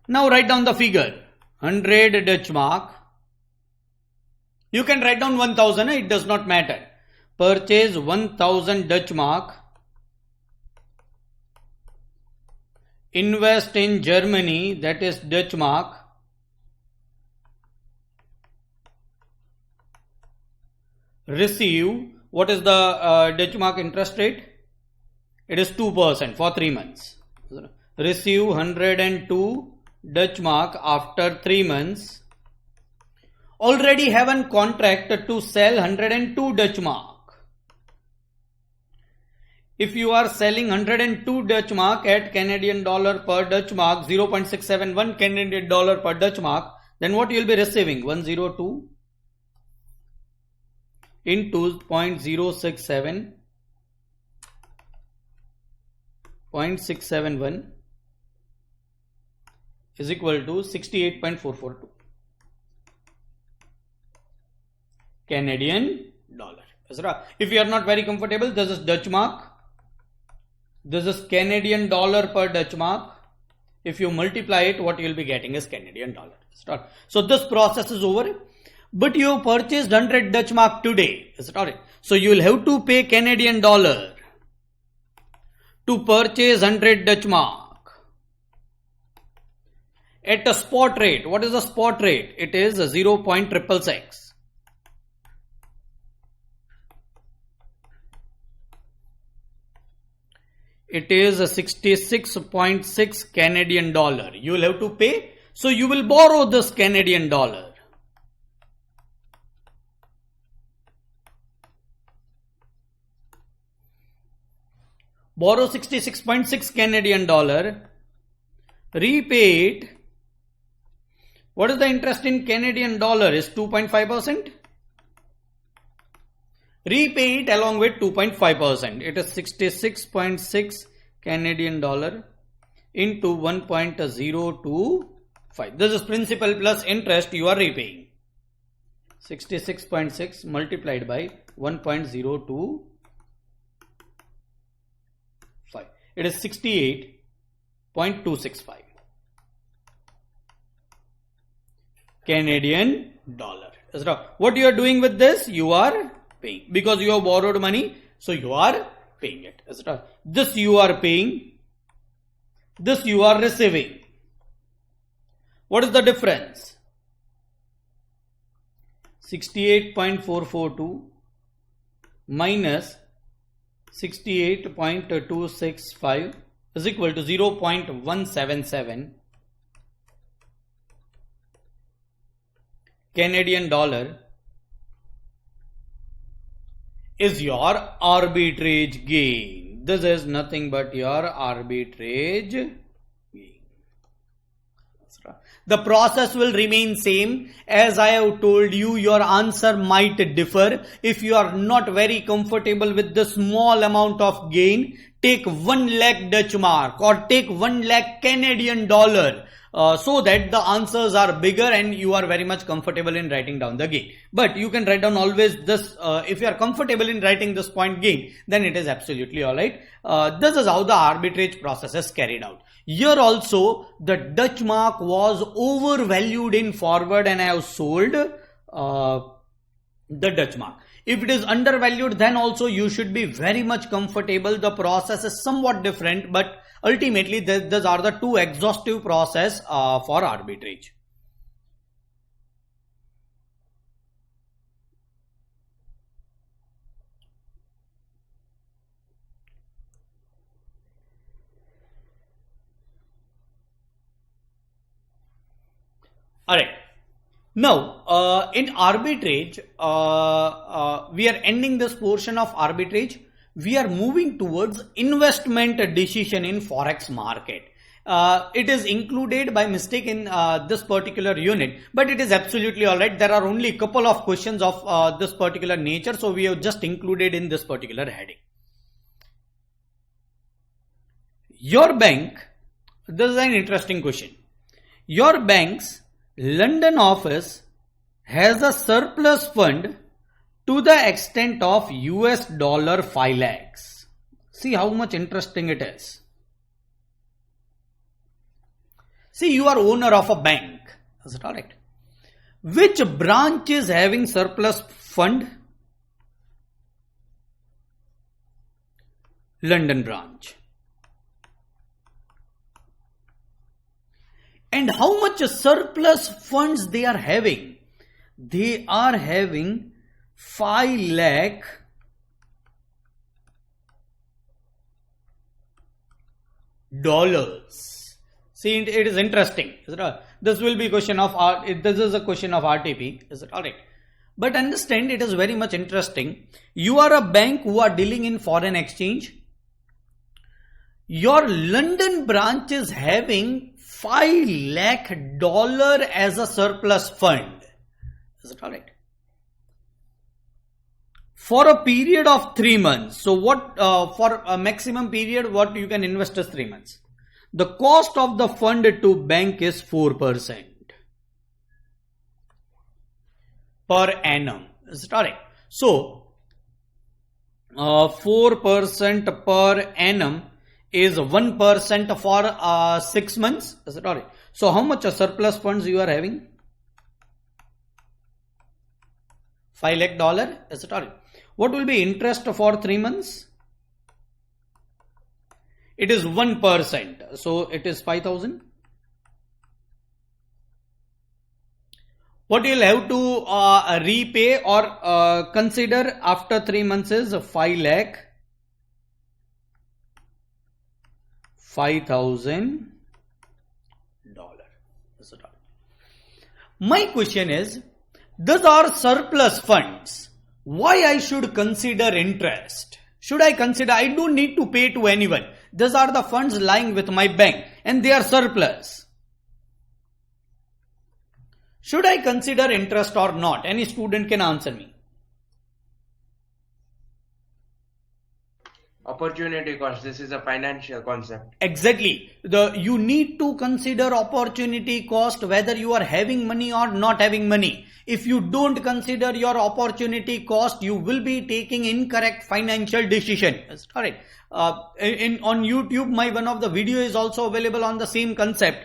Now write down the figure. 100 Dutch mark. You can write down 1000, it does not matter. Purchase 1000 Dutch mark. Invest in Germany, that is Dutch mark. Receive, what is the Dutch mark interest rate? It is 2% for 3 months. Receive 102 Dutch mark after 3 months. Already have a contract to sell 102 Dutch mark. If you are selling 102 Dutch mark at Canadian dollar per Dutch mark, 0.671 Canadian dollar per Dutch mark, then what you will be receiving? 102 into 0.067, 0.671 is equal to 68.442 Canadian dollar. If you are not very comfortable, this is Dutch mark. This is Canadian dollar per Dutch mark. If you multiply it, what you will be getting is Canadian dollar. So this process is over. But you have purchased 100 Dutch mark today. Is it alright? So you will have to pay Canadian dollar to purchase 100 Dutch mark. At a spot rate. What is the spot rate? It is 0.666. It is a 66.6 Canadian dollar. You will have to pay. So you will borrow this Canadian dollar. Borrow 66.6 Canadian dollar. Repay it. What is the interest in Canadian dollar? Is 2.5%. Repay it along with 2.5%. It is 66.6 Canadian dollar into 1.025. This is principal plus interest you are repaying. 66.6 multiplied by 1.025. It is 68.265 Canadian dollar. What you are doing with this? You are paying. Because you have borrowed money, so you are paying it. This you are paying. This you are receiving. What is the difference? 68.442 minus 68.265 is equal to 0.177 Canadian dollar is your arbitrage gain. This is nothing but your arbitrage gain. The process will remain same. As I have told you, your answer might differ. If you are not very comfortable with the small amount of gain, take 1 lakh Dutch mark or take 1 lakh Canadian dollar. So that the answers are bigger and you are very much comfortable in writing down the gain. But you can write down always this, if you are comfortable in writing this point gain, then it is absolutely alright. This is how the arbitrage process is carried out. Here also, the Dutch mark was overvalued in forward and I have sold the Dutch mark. If it is undervalued, then also you should be very much comfortable. The process is somewhat different, but ultimately these are the two exhaustive process for arbitrage. Alright. Now, in arbitrage, we are ending this portion of arbitrage. We are moving towards investment decision in Forex market. It is included by mistake in this particular unit, but it is absolutely alright. There are only a couple of questions of this particular nature, so we have just included in this particular heading. Your bank, this is an interesting question. Your bank's London office has a surplus fund to the extent of US dollar 5 lakhs. See how much interesting it is. See, you are owner of a bank. Is it alright? Which branch is having surplus fund? London branch. And how much surplus funds they are having? They are having 5 lakh dollars. See, it is interesting. Is it all? This will be question of this is a question of RTP. Is it alright? But understand, it is very much interesting. You are a bank who are dealing in foreign exchange. Your London branch is having 5 lakh dollar as a surplus fund. Is it alright? For a period of 3 months. So what, for a maximum period, what you can invest is 3 months. The cost of the fund to bank is 4% per annum. Is it alright? So, 4% per annum is 1% for 6 months. Is it alright? So, how much surplus funds you are having? 5 lakh dollar. Is it alright? What will be interest for 3 months? It is 1%. So, it is 5,000. What you will have to repay or consider after 3 months is 5 lakh $5,000. My question is, these are surplus funds. Why I should consider interest? Should I consider, I don't need to pay to anyone. These are the funds lying with my bank and they are surplus. Should I consider interest or not? Any student can answer me. Opportunity cost. This is a financial concept. Exactly. You need to consider opportunity cost whether you are having money or not having money. If you don't consider your opportunity cost, you will be taking incorrect financial decision. That's correct. On YouTube, my one of the video is also available on the same concept.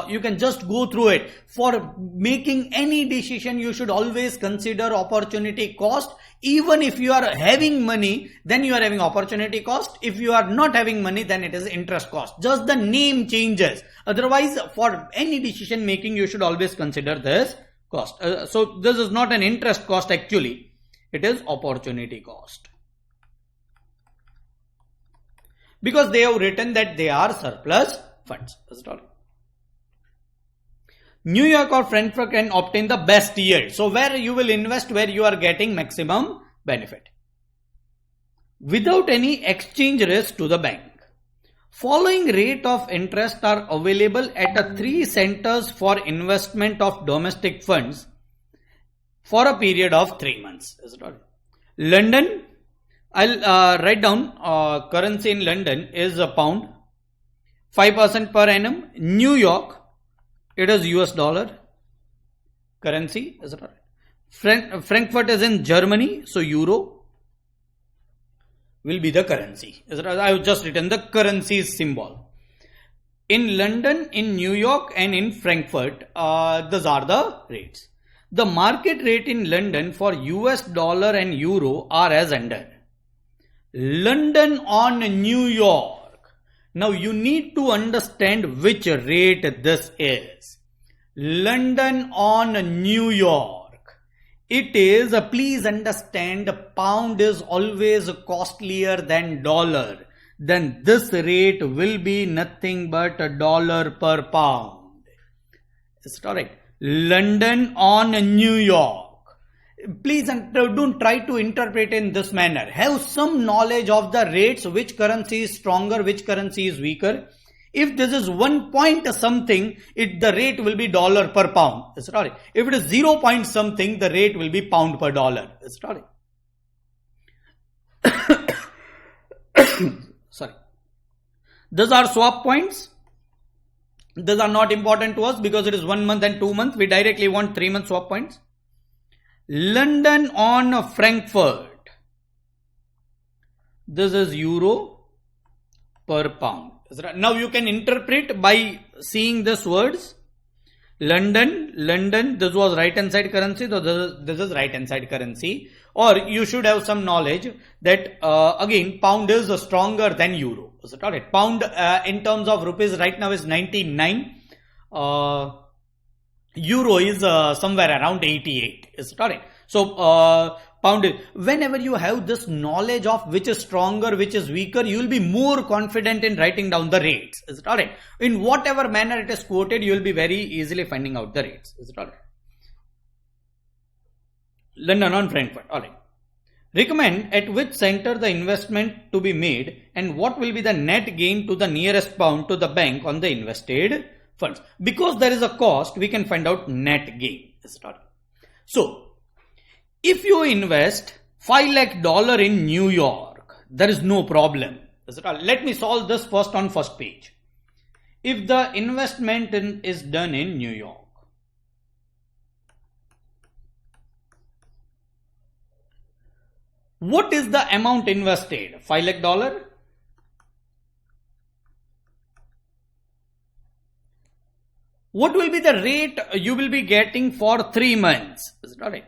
You can just go through it. For making any decision, you should always consider opportunity cost. Even if you are having money, then you are having opportunity cost. If you are not having money, then it is interest cost. Just the name changes. Otherwise, for any decision making, you should always consider this cost. So this is not an interest cost actually. It is opportunity cost. Because they have written that they are surplus funds. That's all. New York or Frankfurt can obtain the best yield. So where you will invest, where you are getting maximum benefit without any exchange risk to the bank. Following rate of interest are available at 3 centers for investment of domestic funds for a period of 3 months. Is it all? London, I'll write down currency in London is a pound, 5% per annum. New York, it is US dollar currency. Is it right? Frankfurt is in Germany, so euro will be the currency. Is it right? I have just written the currency symbol. In London, in New York, and in Frankfurt, those are the rates. The market rate in London for US dollar and euro are as under. London on New York. Now you need to understand which rate this is. London on New York. It is, please understand, pound is always costlier than dollar. Then this rate will be nothing but $1 per pound. Is it correct? London on New York. Please don't try to interpret in this manner. Have some knowledge of the rates, which currency is stronger, which currency is weaker. If this is 1 point something, the rate will be dollar per pound. Is it right? If it is 0 point something, the rate will be pound per dollar. Is it right? Sorry. These are swap points. These are not important to us because it is 1 month and 2 months. We directly want 3 month swap points. London on Frankfurt. This is euro per pound. Now you can interpret by seeing these words. London, this was right hand side currency, so this is right hand side currency. Or you should have some knowledge that again pound is stronger than euro. Is it alright? Pound in terms of rupees right now is 99. Euro is somewhere around 88. Is it alright? So pound, whenever you have this knowledge of which is stronger, which is weaker, you will be more confident in writing down the rates. Is it alright? In whatever manner it is quoted, you will be very easily finding out the rates. Is it alright? London on Frankfurt. Alright. Recommend at which center the investment to be made and what will be the net gain to the nearest pound to the bank on the invested funds. Because there is a cost, we can find out net gain. Is it alright? So, if you invest $5 lakh in New York, there is no problem. Is it all? Let me solve this first on first page. If the investment is done in New York, what is the amount invested? $5 lakh. What will be the rate you will be getting for 3 months? Is it all right?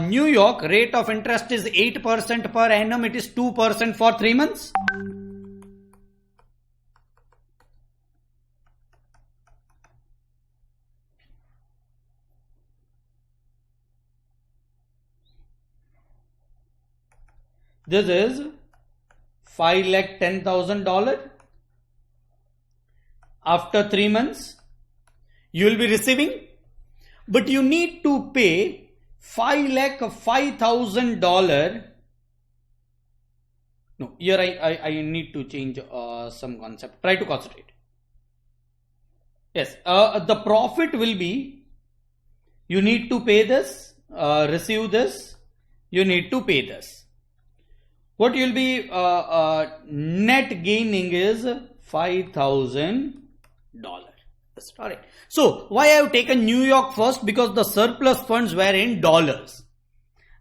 New York rate of interest is 8% per annum. It is 2% for 3 months. This is $5,10,000. After 3 months, you will be receiving, but you need to pay $5,05,000. No, here I need to change some concept. Try to concentrate. Yes, the profit will be, you need to pay this, receive this, you need to pay this. What you will be net gaining is $5,000. Alright. So why I have taken New York first? Because the surplus funds were in dollars.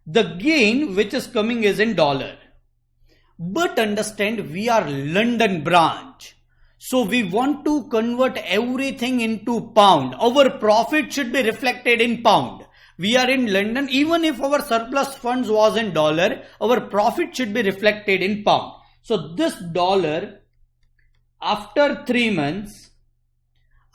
The gain which is coming is in dollar. But understand, we are London branch. So we want to convert everything into pound. Our profit should be reflected in pound. We are in London. Even if our surplus funds was in dollar, our profit should be reflected in pound. So this dollar, after 3 months,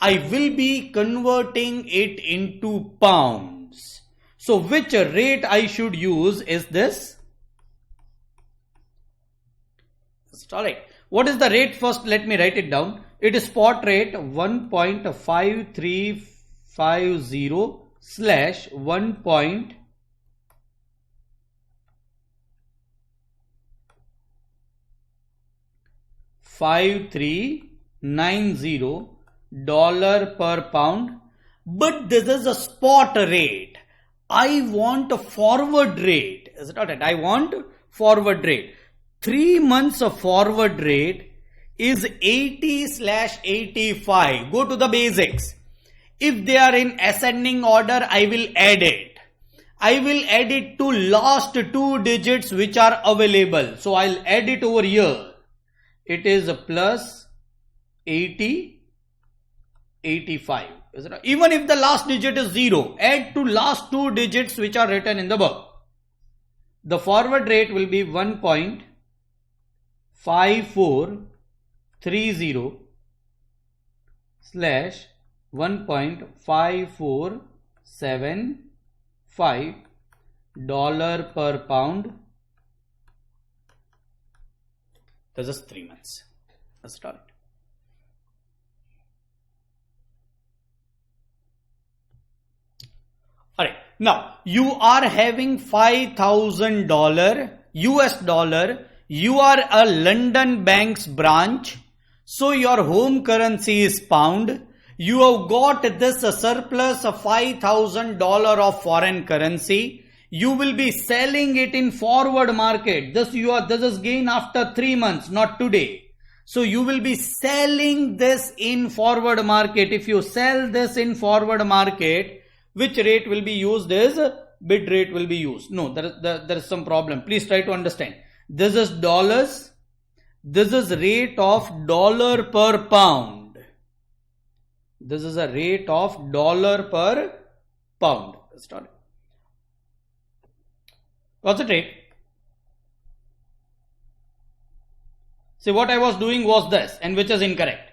I will be converting it into pounds. So which rate I should use is this? Alright. What is the rate first? Let me write it down. It is spot rate 1.5350 slash 1.5390 dollar per pound. But this is a spot rate. I want a forward rate. Is it alright? I want forward rate. 3 months of forward rate is 80/85. Go to the basics. If they are in ascending order, I will add it. I will add it to last 2 digits which are available. So I'll add it over here. It is a plus 80/85. Even if the last digit is 0, add to last 2 digits which are written in the book. The forward rate will be 1.5430 slash 1.5475 dollar per pound. This is 3 months. Let's start. Alright, now you are having $5,000 US dollar. You are a London Bank's branch. So your home currency is pound. You have got this surplus of $5,000 of foreign currency. You will be selling it in forward market. This is gain after 3 months, not today. So you will be selling this in forward market. If you sell this in forward market, which rate will be used is bid rate will be used. No, there is some problem. Please try to understand. This is dollars. This is rate of dollar per pound. This is a rate of dollar per pound. Start. What's the rate? See, what I was doing was this, and which is incorrect.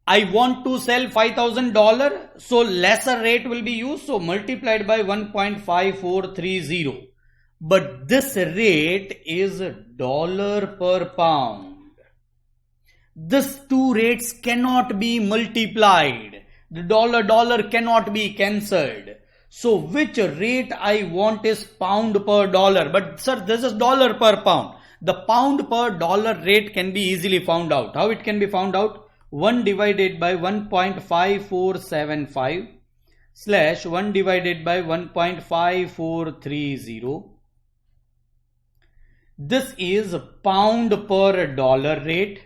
I want to sell $5,000, so lesser rate will be used, so multiplied by 1.5430. But this rate is dollar per pound. These two rates cannot be multiplied. The dollar cannot be cancelled. So which rate I want is pound per dollar. But sir, this is dollar per pound. The pound per dollar rate can be easily found out. How it can be found out? 1 divided by 1.5475 slash 1 divided by 1.5430. This is pound per dollar rate.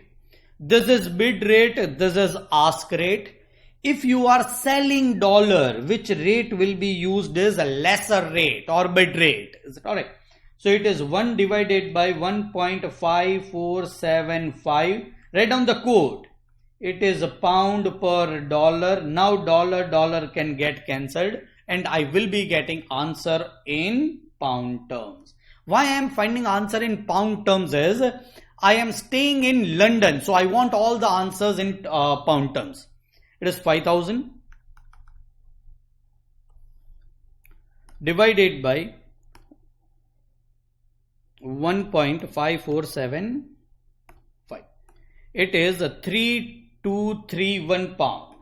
This is bid rate. This is ask rate. If you are selling dollar, which rate will be used is a lesser rate or bid rate. Is it alright? So it is 1 divided by 1.5475. Write down the code. It is a pound per dollar. Now dollar can get cancelled and I will be getting answer in pound terms. Why I am finding answer in pound terms is I am staying in London. So I want all the answers in pound terms. It is 5,000 divided by 1.5475. It is 32 231 pound.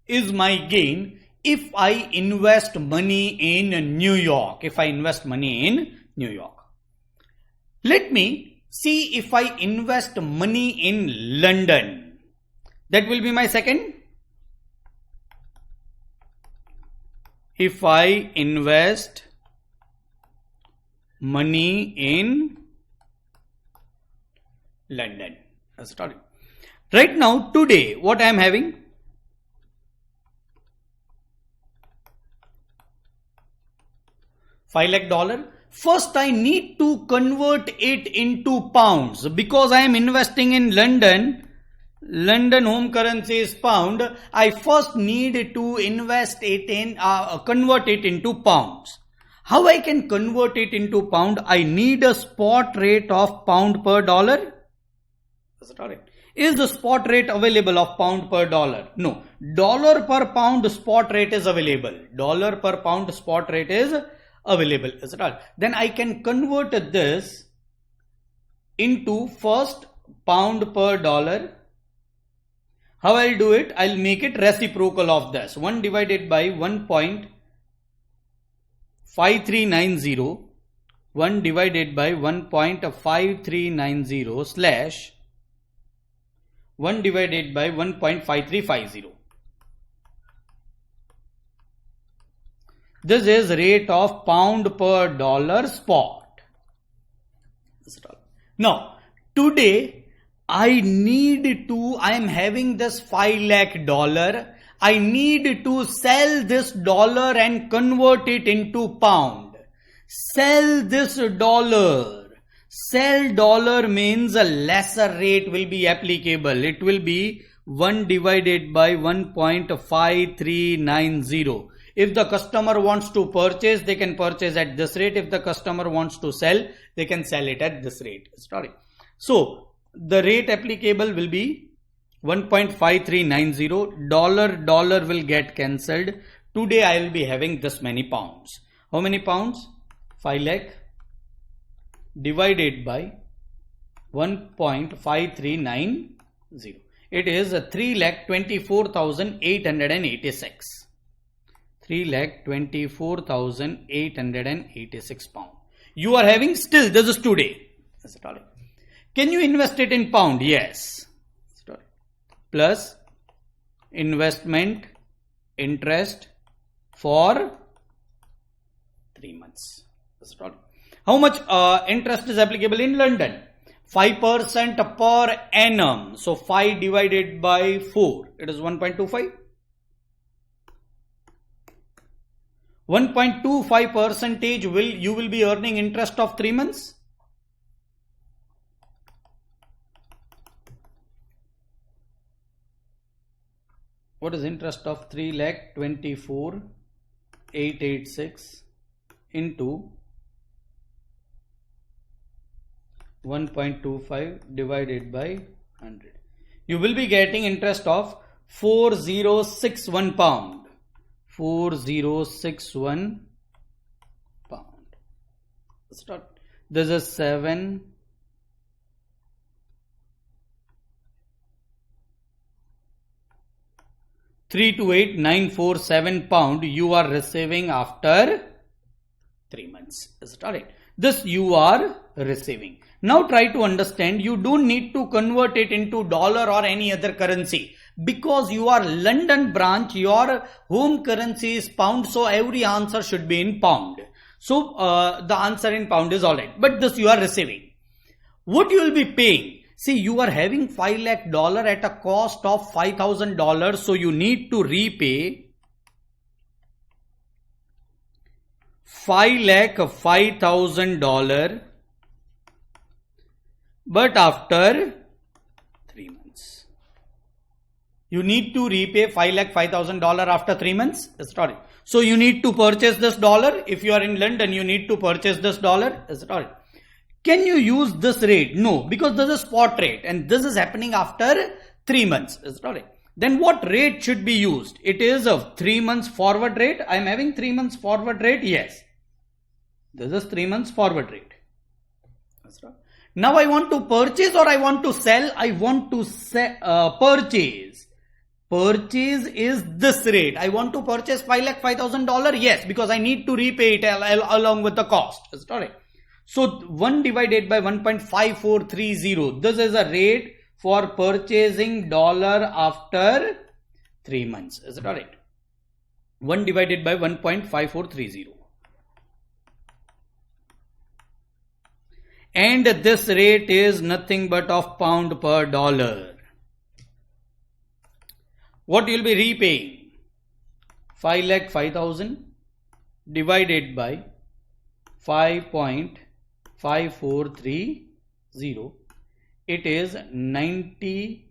Is my gain if I invest money in New York. If I invest money in New York. Let me see if I invest money in London. That will be my second. If I invest money in London. Right now, today, what I am having? $5 lakh. First, I need to convert it into pounds because I am investing in London. London home currency is pound. I first need to invest it in, convert it into pounds. How I can convert it into pound? I need a spot rate of pound per dollar. Is the spot rate available of pound per dollar? No. Dollar per pound spot rate is available. Dollar per pound spot rate is available. Is it all? Then I can convert this into first pound per dollar. How I'll do it? I'll make it reciprocal of this. 1 divided by 1.5390. 1 divided by 1.5390 slash 1 divided by 1.5350. This is rate of pound per dollar spot. Now, today I am having this $5 lakh. I need to sell this dollar and convert it into pound. Sell this dollar. Sell dollar means a lesser rate will be applicable. It will be 1 divided by 1.5390. If the customer wants to purchase, they can purchase at this rate. If the customer wants to sell, they can sell it at this rate. So, the rate applicable will be 1.5390. Dollar will get cancelled. Today I will be having this many pounds. How many pounds? 5 lakh divided by 1.5390. It is 3,24,886. 3,24,886 pound. You are having still, this is today. Can you invest it in pound? Yes. Plus investment interest for 3 months. How much interest is applicable in London? 5% per annum. So 5 divided by 4. It is 1.25. 1.25% you will be earning interest of 3 months. What is interest of 3,24,886 into 1.25 divided by 100? You will be getting interest of 4061 pound. 4061 pound. This is 7. 328,947 pound you are receiving after 3 months. Is it alright? This you are receiving. Now try to understand, you don't need to convert it into dollar or any other currency. Because you are London branch, your home currency is pound, so every answer should be in pound. So the answer in pound is alright. But this you are receiving. What you will be paying? See, you are having $5 lakh at a cost of $5,000, so you need to repay $5,000, but after 3 months. You need to repay $5,000 after 3 months. Sorry. So you need to purchase this dollar. If you are in London, you need to purchase this dollar. Sorry. Can you use this rate? No, because this is spot rate and this is happening after 3 months. Then what rate should be used? It is a 3 months forward rate. I am having 3 months forward rate. Yes. This is 3 months forward rate. Now I want to purchase or I want to sell? I want to purchase. Purchase is this rate. I want to purchase $5,05,000. Yes, because I need to repay it along with the cost. Is that right? So 1 divided by 1.5430. This is a rate for purchasing dollar after 3 months. Is that right? 1 divided by 1.5430. And this rate is nothing but of pound per dollar. What you will be repaying? 5,05,000 divided by 5.5430. It is 90.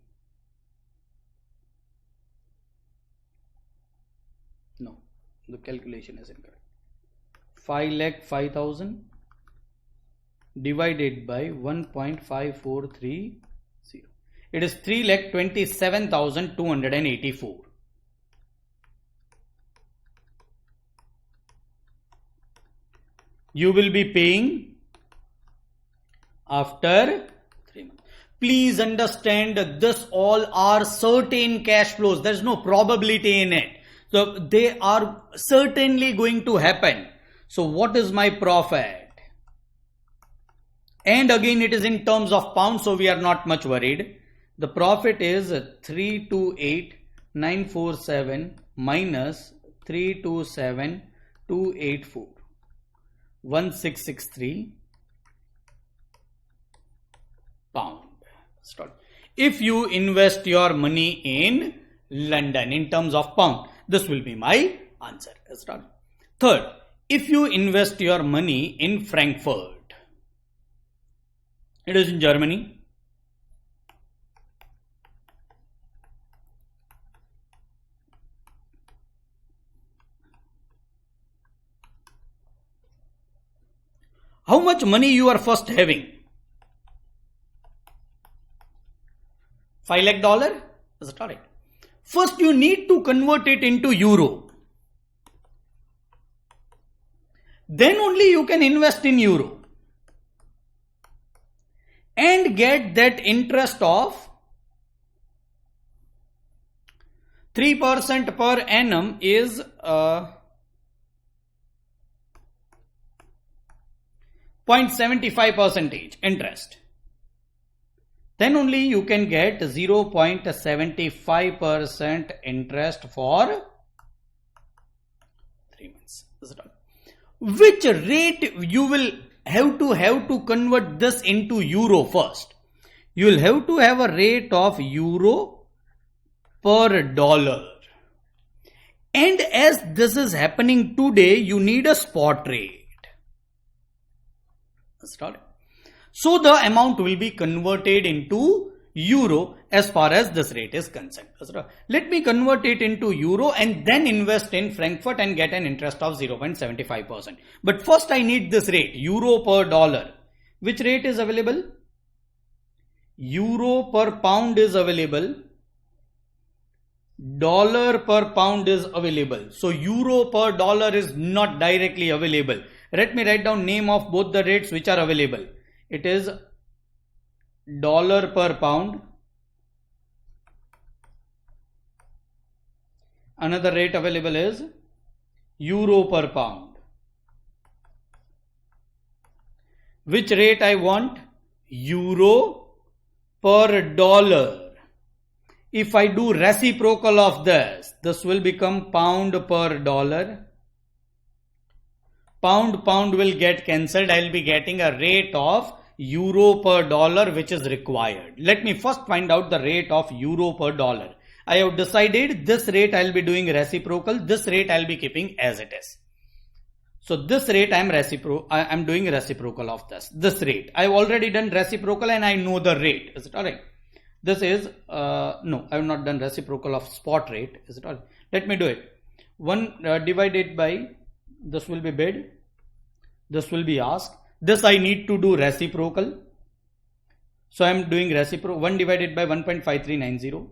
No, the calculation is incorrect. 5,05,000 divided by 1.5430. It is 3,27,284. You will be paying after 3 months. Please understand that this all are certain cash flows. There is no probability in it. So they are certainly going to happen. So what is my profit? And again it is in terms of pounds, so we are not much worried. The profit is 328,947 minus 327,284. 1663 pound. If you invest your money in London in terms of pound, this will be my answer. Third, if you invest your money in Frankfurt, it is in Germany. How much money you are first having? $5 lakh? Is that right? First you need to convert it into euro. Then only you can invest in euro. And get that interest of 3% per annum is 0.75% interest. Then only you can get 0.75% interest for 3 months. Which rate you will have to convert this into euro first? You will have to have a rate of euro per dollar. And as this is happening today, you need a spot rate. So the amount will be converted into euro as far as this rate is concerned. Let me convert it into euro and then invest in Frankfurt and get an interest of 0.75%. But first I need this rate, euro per dollar. Which rate is available? Euro per pound is available. Dollar per pound is available. So euro per dollar is not directly available. Let me write down name of both the rates which are available. It is dollar per pound. Another rate available is euro per pound. Which rate I want? Euro per dollar. If I do reciprocal of this will become pound per dollar. Pound will get cancelled. I will be getting a rate of euro per dollar which is required. Let me first find out the rate of euro per dollar. I have decided this rate I will be doing reciprocal. This rate I will be keeping as it is. So this rate I am doing reciprocal of this rate. I have already done reciprocal and I know the rate. Is it alright? This is no, I have not done reciprocal of spot rate. Is it alright? Let me do it. 1 divided by this will be bid. This will be ask. This I need to do reciprocal. So I am doing reciprocal. 1 divided by 1.5390.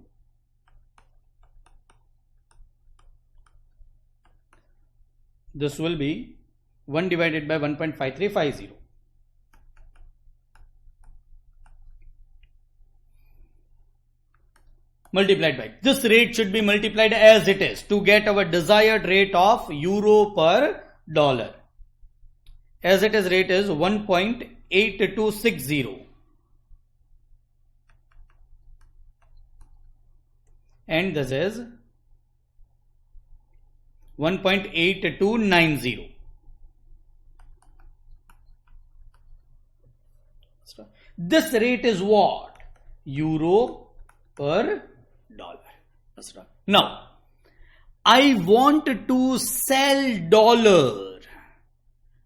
This will be 1 divided by 1.5350. multiplied by. This rate should be multiplied as it is to get our desired rate of euro per dollar. As it is, rate is 1.8260. And this is 1.8290. This rate is what? Euro per dollar. That's right. Now, I want to sell dollar.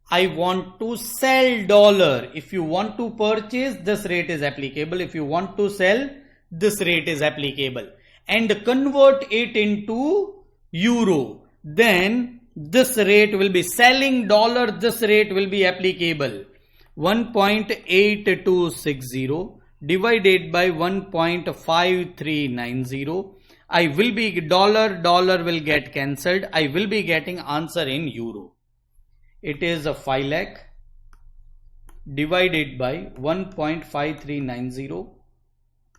I want to sell dollar. If you want to purchase, this rate is applicable. If you want to sell, this rate is applicable. And convert it into euro. Then this rate will be selling dollar. This rate will be applicable. 1.8260 divided by 1.5390. I will be dollar will get cancelled. I will be getting answer in euro. It is a 5 lakh divided by 1.5390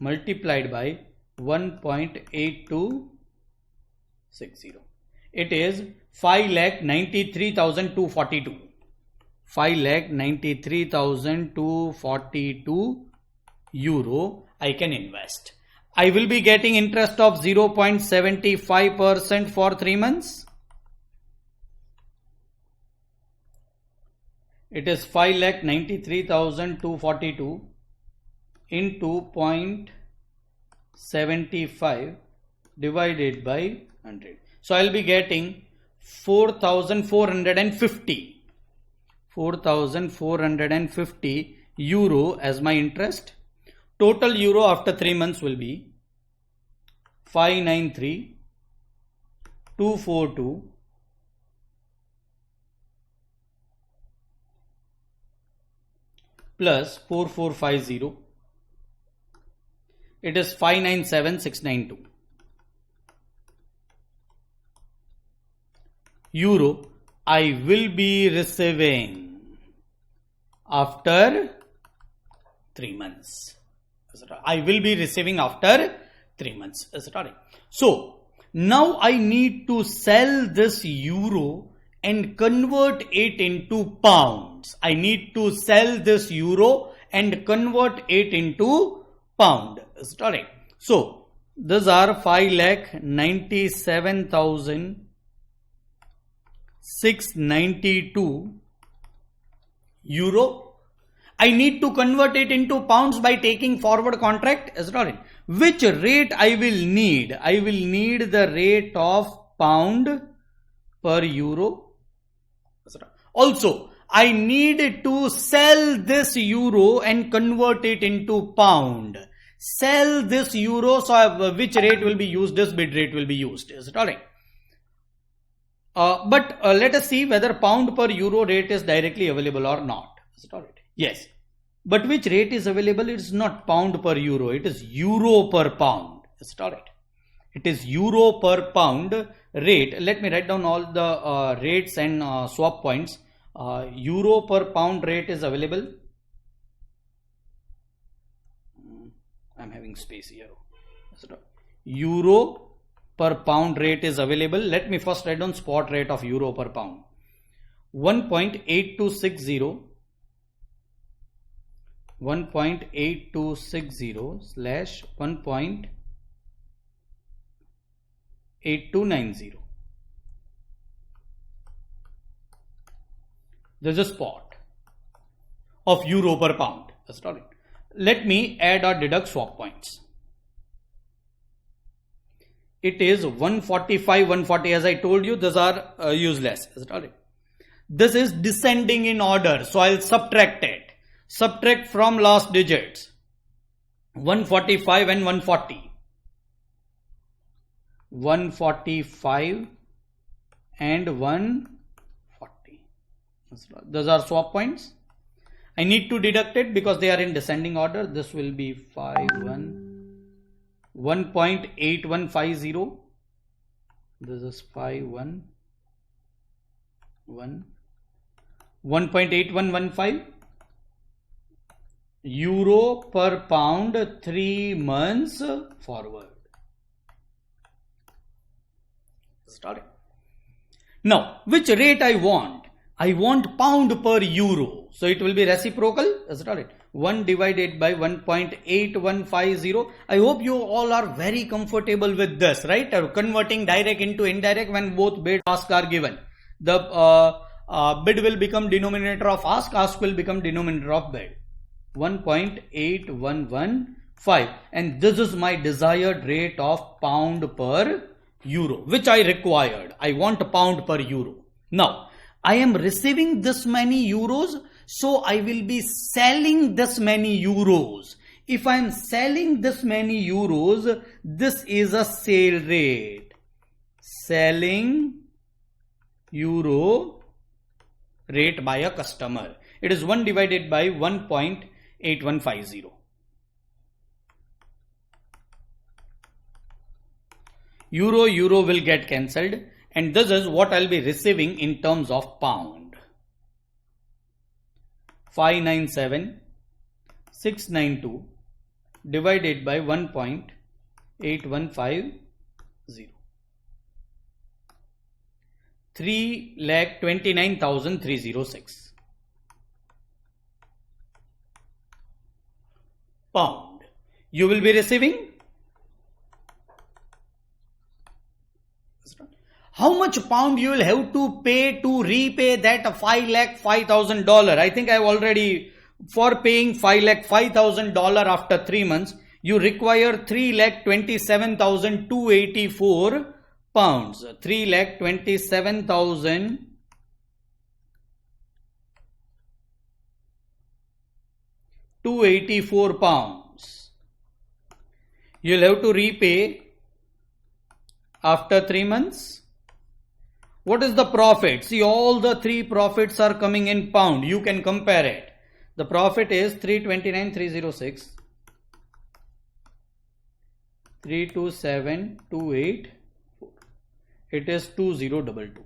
multiplied by 1.8260. It is 5,93,242. 5,93,242 euro I can invest. I will be getting interest of 0.75% for 3 months. It is 5,93,242 into 0.75 divided by 100. So I will be getting 4,450. 4,450 euro as my interest. Total euro after 3 months will be 593,242 plus 4450. It is 597,692 euro. I will be receiving after 3 months. I will be receiving after 3 months. So now I need to sell this euro and convert it into pounds. I need to sell this euro and convert it into pound. So these are 5,97,692 euro. I need to convert it into pounds by taking forward contract. Which rate I will need? I will need the rate of pound per euro. Also, I need to sell this euro and convert it into pound. Sell this euro, so which rate will be used? This bid rate will be used. Is it alright? But let us see whether pound per euro rate is directly available or not. Is it alright? Yes. But which rate is available? It is not pound per euro. It is euro per pound. Is it alright? It is euro per pound rate. Let me write down all the rates and swap points. Euro per pound rate is available. I'm having space here. Euro per pound rate is available. Let me first write down spot rate of euro per pound. 1.8260 slash 1.8290. There's a spot of euro per pound. That's not it. Let me add or deduct swap points. It is 145, 140. As I told you, these are useless. Is it all right? This is descending in order. So I'll subtract it. Subtract from last digits. 145 and 140. 145 and 140. Those are swap points. I need to deduct it because they are in descending order. This will be 1.8150. This is 1.8115 euro per pound 3 months forward. Start it. Now, which rate I want? I want pound per euro. So it will be reciprocal. Is it all right? 1 divided by 1.8150. I hope you all are very comfortable with this, right? Converting direct into indirect when both bid ask are given. The bid will become denominator of ask will become denominator of bid. 1.8115. And this is my desired rate of pound per euro, which I required. I want a pound per euro. Now, I am receiving this many euros, so I will be selling this many euros. If I am selling this many euros, this is a sale rate. Selling euro rate by a customer. It is 1 divided by 1.8150. Euro will get cancelled, and this is what I'll be receiving in terms of pound. 597,692 divided by 1.8150. 3,29,306 pound you will be receiving. How much pound you will have to pay to repay that $5,05,000? I think I have already, for paying $5,05,000 after 3 months, you require 3,27,284 pounds. 3,27,284 pounds. You'll have to repay after 3 months. What is the profit? See, all the three profits are coming in pound. You can compare it. The profit is 329,306, 327,284. It is 2022.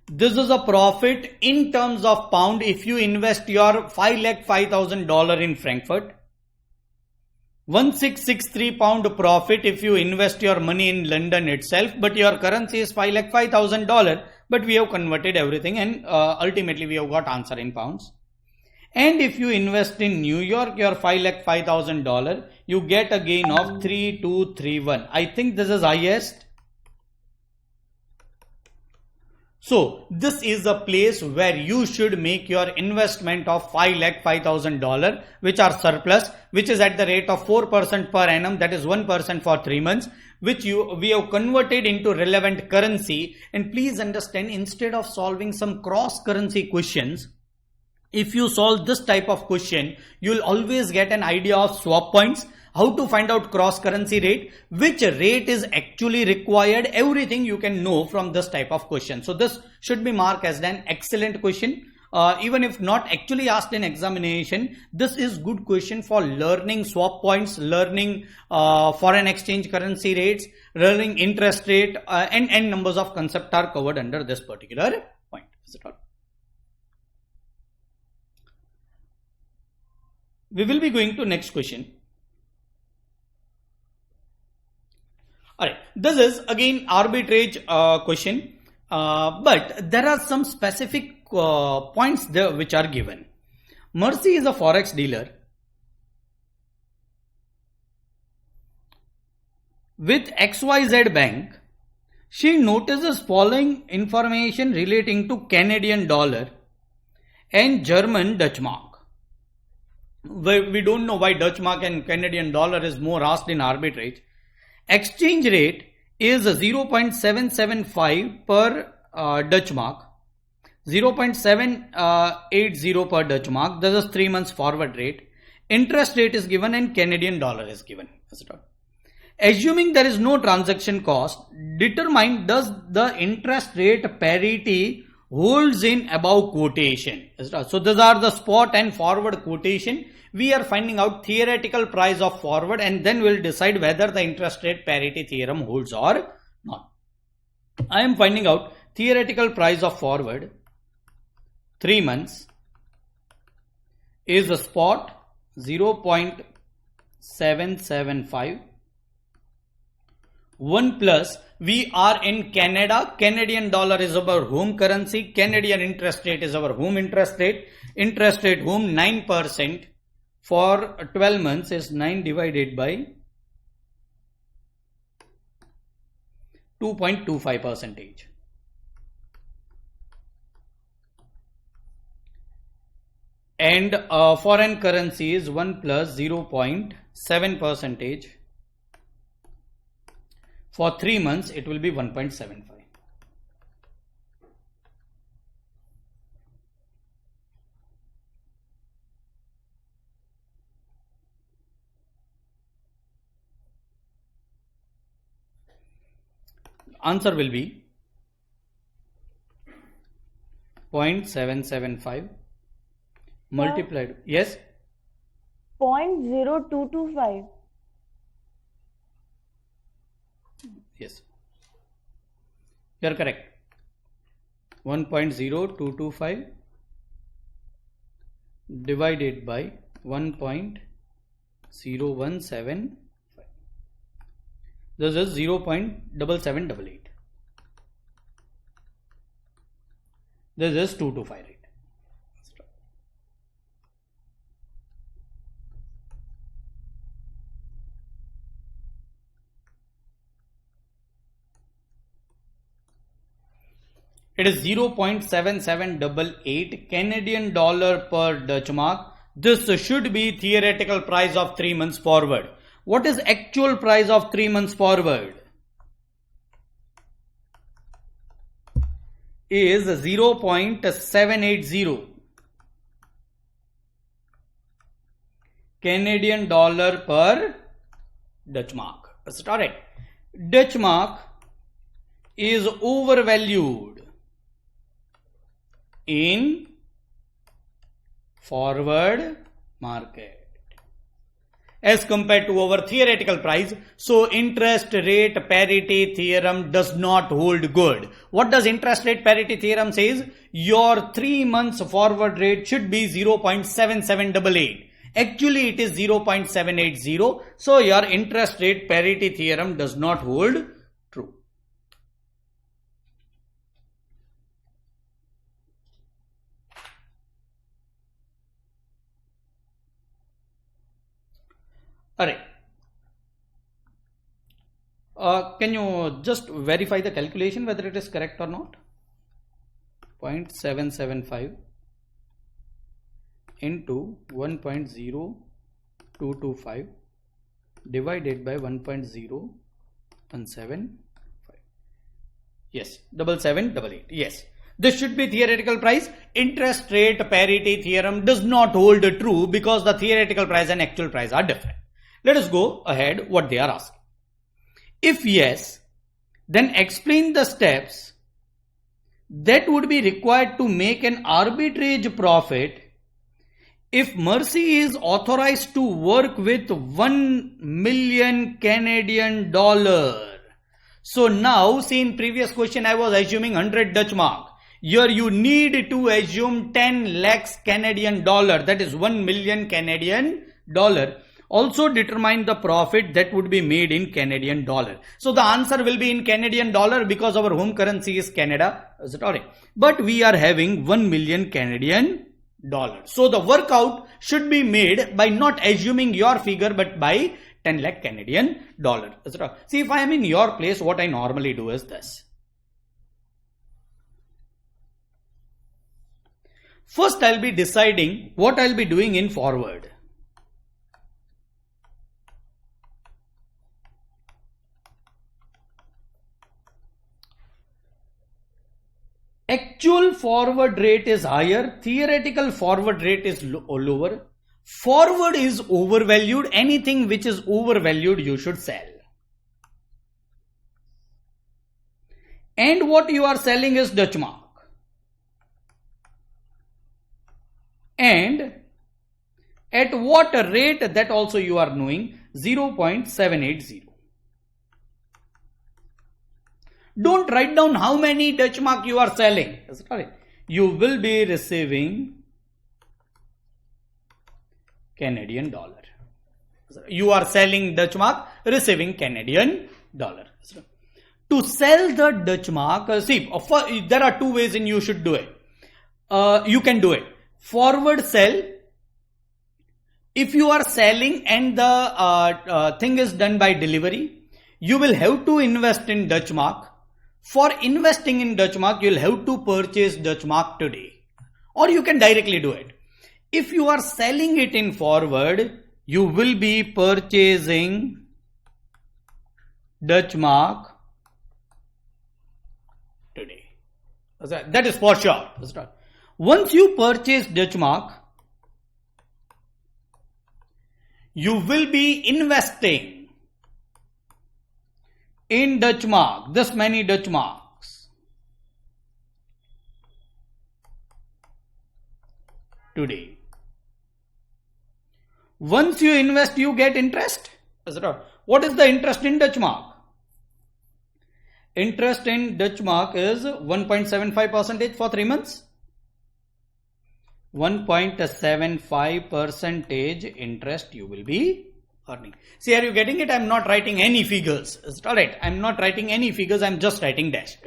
This is a profit in terms of pound if you invest your $5,05,000 in Frankfurt. 1663 pound profit if you invest your money in London itself, but your currency is $5,05,000, but we have converted everything and ultimately we have got answer in pounds. And if you invest in New York, your $5,05,000, you get a gain of 3231. I think this is highest. So this is a place where you should make your investment of $5,05,000, which are surplus, which is at the rate of 4% per annum, that is 1% for 3 months, which we have converted into relevant currency. And please understand, instead of solving some cross currency questions, if you solve this type of question, you will always get an idea of swap points, how to find out cross currency rate, which rate is actually required, everything you can know from this type of question. So this should be marked as an excellent question. Even if not actually asked in examination, this is good question for learning swap points, learning foreign exchange currency rates, learning interest rate, and numbers of concepts are covered under this particular point. Is it all? We will be going to next question. Alright, this is again arbitrage question, but there are some specific points there which are given. Mercy is a forex dealer with XYZ bank. She notices following information relating to Canadian dollar and German Dutch mark. We don't know why Dutch mark and Canadian dollar is more asked in arbitrage. Exchange rate is 0.775 per Dutch mark, 0.780 per Dutch mark. This is 3 months forward rate. Interest rate is given and Canadian dollar is given. Assuming there is no transaction cost, determine does the interest rate parity holds in above quotation. So these are the spot and forward quotation. We are finding out theoretical price of forward and then we'll decide whether the interest rate parity theorem holds or not. I am finding out theoretical price of forward 3 months is a spot 0.775, 1 plus, we are in Canada. Canadian dollar is our home currency. Canadian interest rate is our home interest rate. Interest rate home 9% for 12 months is 9 divided by 2.25%. And foreign currency is 1 plus 0.7%. For 3 months, it will be 1.75. Answer will be 0.775 multiplied. Yes? 0.0225. Yes. You are correct. 1.0225 divided by 1.0175. This is 0.7788. This is 225 rate. It is 0.7788 Canadian dollar per Dutch mark. This should be theoretical price of 3 months forward. What is actual price of 3 months forward? Is 0.780 Canadian dollar per Dutch mark. Is it alright? Dutch mark is overvalued in forward market as compared to our theoretical price. So interest rate parity theorem does not hold good. What does interest rate parity theorem says? Your 3 months forward rate should be 0.7788. Actually it is 0.780. So your interest rate parity theorem does not hold true. Alright. Can you just verify the calculation whether it is correct or not? 0.775 into 1.0225 divided by 1.0175. Yes, 7788. Yes. This should be theoretical price. Interest rate parity theorem does not hold true because the theoretical price and actual price are different. Let us go ahead what they are asking. If yes, then explain the steps that would be required to make an arbitrage profit if Mercy is authorized to work with 1 million Canadian dollar. So now, see, in previous question I was assuming 100 Dutch mark. Here you need to assume 10 lakhs Canadian dollar, that is 1 million Canadian dollar. Also determine the profit that would be made in Canadian dollar. So the answer will be in Canadian dollar because our home currency is Canada. Is it alright? But we are having 1 million Canadian dollar. So the workout should be made by not assuming your figure but by 10 lakh Canadian dollar. Is it alright? See, if I am in your place, what I normally do is this. First, I'll be deciding what I'll be doing in forward. Actual forward rate is higher, theoretical forward rate is lower. Forward is overvalued. Anything which is overvalued you should sell. And what you are selling is Dutch mark. And at what rate, that also you are knowing, 0.780. Don't write down how many Dutch mark you are selling. You will be receiving Canadian dollar. You are selling Dutch mark, receiving Canadian dollar. To sell the Dutch mark, there are two ways in you should do it. You can do it. Forward sell. If you are selling and the thing is done by delivery, you will have to invest in Dutch mark. For investing in Dutch mark, you will have to purchase Dutch mark today. Or you can directly do it. If you are selling it in forward, you will be purchasing Dutch mark today. That is for sure. Once you purchase Dutch mark, you will be investing in Dutch mark, this many Dutch marks today. Once you invest, you get interest. What is the interest in Dutch mark? Interest in Dutch mark is 1.75% for 3 months. 1.75% interest you will be earning. See, are you getting it? I am not writing any figures. Is it alright? I am not writing any figures. I am just writing dash.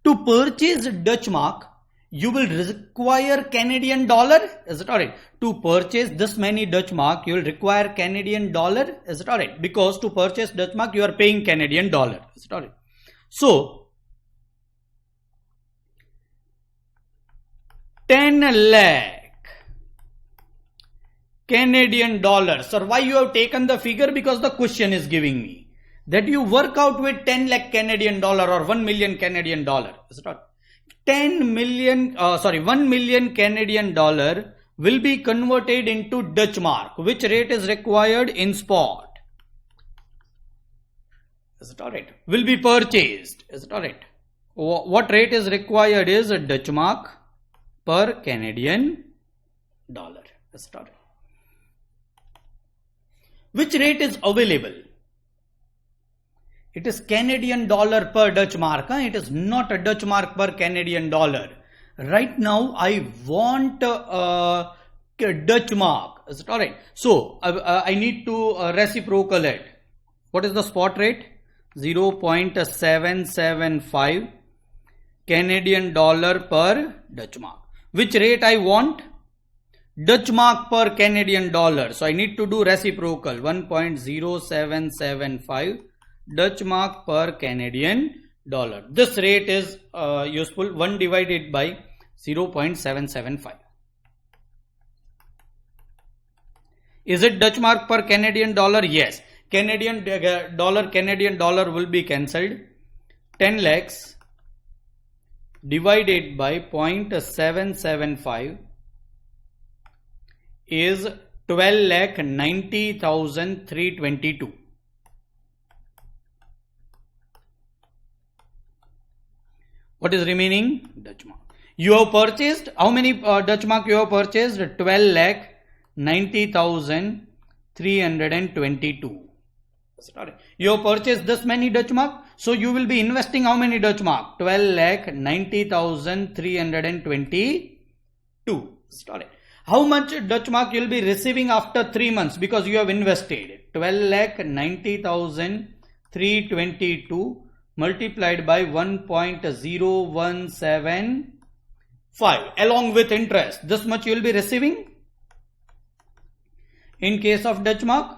To purchase Dutch mark, you will require Canadian dollar. Is it alright? To purchase this many Dutch mark, you will require Canadian dollar. Is it alright? Because to purchase Dutch mark, you are paying Canadian dollar. Is it alright? So, 10 lakh Canadian dollars. Sir, why you have taken the figure? Because the question is giving me that you work out with 10 lakh Canadian dollar or 1 million Canadian dollar. Is it not? 1 million Canadian dollar will be converted into Dutch mark. Which rate is required in spot? Is it alright? Will be purchased. Is it alright? What rate is required is a Dutch mark per Canadian dollar. Is it alright? Which rate is available? It is Canadian dollar per Dutch mark. It is not a Dutch mark per Canadian dollar. Right now, I want Dutch mark. Is it alright? So, I need to reciprocal it. What is the spot rate? 0.775 Canadian dollar per Dutch mark. Which rate I want? Dutch mark per Canadian dollar. So I need to do reciprocal. 1.0775 Dutch mark per Canadian dollar. This rate is useful. 1 divided by 0.775. Is it Dutch mark per Canadian dollar? Yes. Canadian dollar will be cancelled. 10 lakhs divided by 0.775 is 12,90,322. What is remaining? Dutch mark. You have purchased, how many Dutch mark you have purchased? 12,90,322. You have purchased this many Dutch mark. So you will be investing how many Dutch mark? 12,90,322. How much Dutch mark you will be receiving after 3 months because you have invested? 12,90,322 multiplied by 1.0175 along with interest. This much you will be receiving. In case of Dutch mark,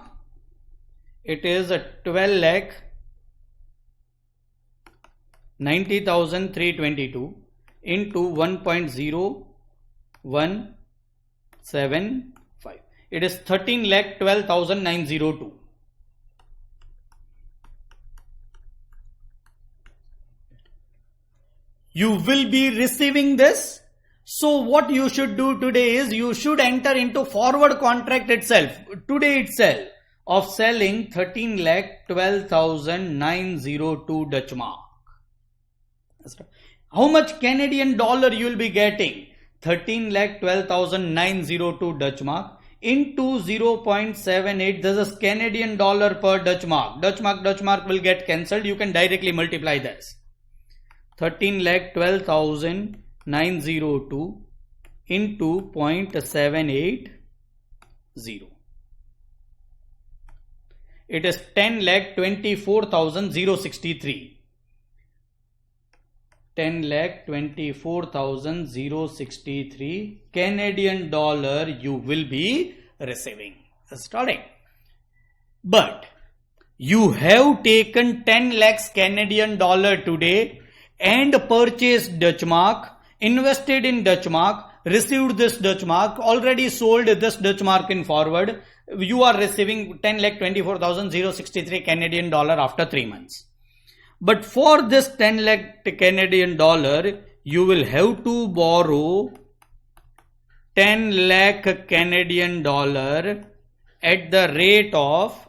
it is 12,90,322 into 1.0175. It is 13,12,902. You will be receiving this. So what you should do today is you should enter into forward contract itself, today itself, of selling 13,12,902 Dutch mark. How much Canadian dollar you will be getting? 13,12,902 Dutch mark into 0.78. This is Canadian dollar per Dutch mark. Dutch mark will get cancelled. You can directly multiply this. 13,12,902 into 0.780. It is 10,24,063. 10,24,063 Canadian dollar you will be receiving. Starting. But you have taken 10 lakhs Canadian dollar today and purchased Dutch mark, invested in Dutch mark, received this Dutch mark, already sold this Dutch mark in forward. You are receiving 10,24,063 Canadian dollar after 3 months. But for this 10 lakh Canadian dollar, you will have to borrow 10 lakh Canadian dollar at the rate of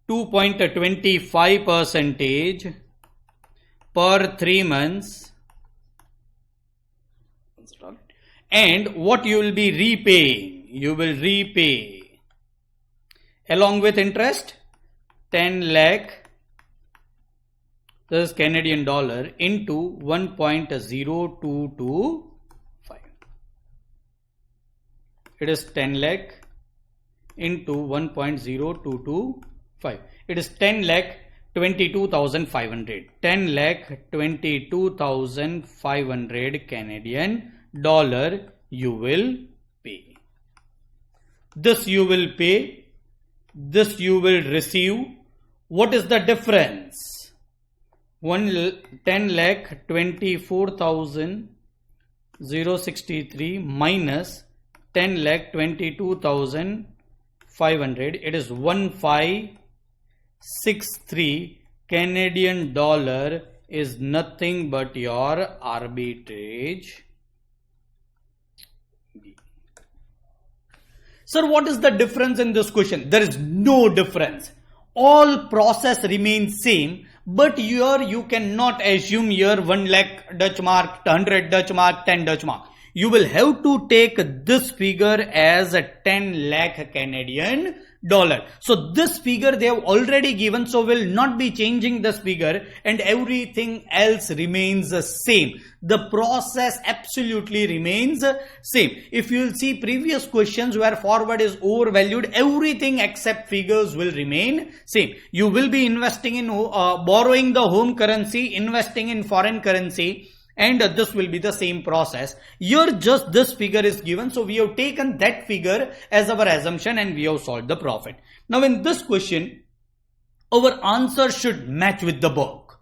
2.25% per 3 months. And what you will be repaying? You will repay along with interest 10 lakh, this is Canadian dollar, into 1.0225. It is 10 lakh into 1.0225. It is 10 lakh 22,500. 10 lakh 22,500 Canadian dollar you will pay. This you will pay. This you will receive. What is the difference? 10 lakh 24,063 minus 10 lakh 22,500. It is 1563 Canadian dollar is nothing but your arbitrage. Sir, what is the difference in this question? There is no difference. All process remains same, but here you cannot assume here 1 lakh Dutch mark, 100 Dutch mark, 10 Dutch mark. You will have to take this figure as a 10 lakh Canadian dollar. So this figure they have already given, so will not be changing this figure, and everything else remains the same. The process absolutely remains same. If you will see previous questions where forward is overvalued, everything except figures will remain same. You will be investing in borrowing the home currency, investing in foreign currency, and this will be the same process. Here just this figure is given, so we have taken that figure as our assumption and we have solved the profit. Now in this question, our answer should match with the book.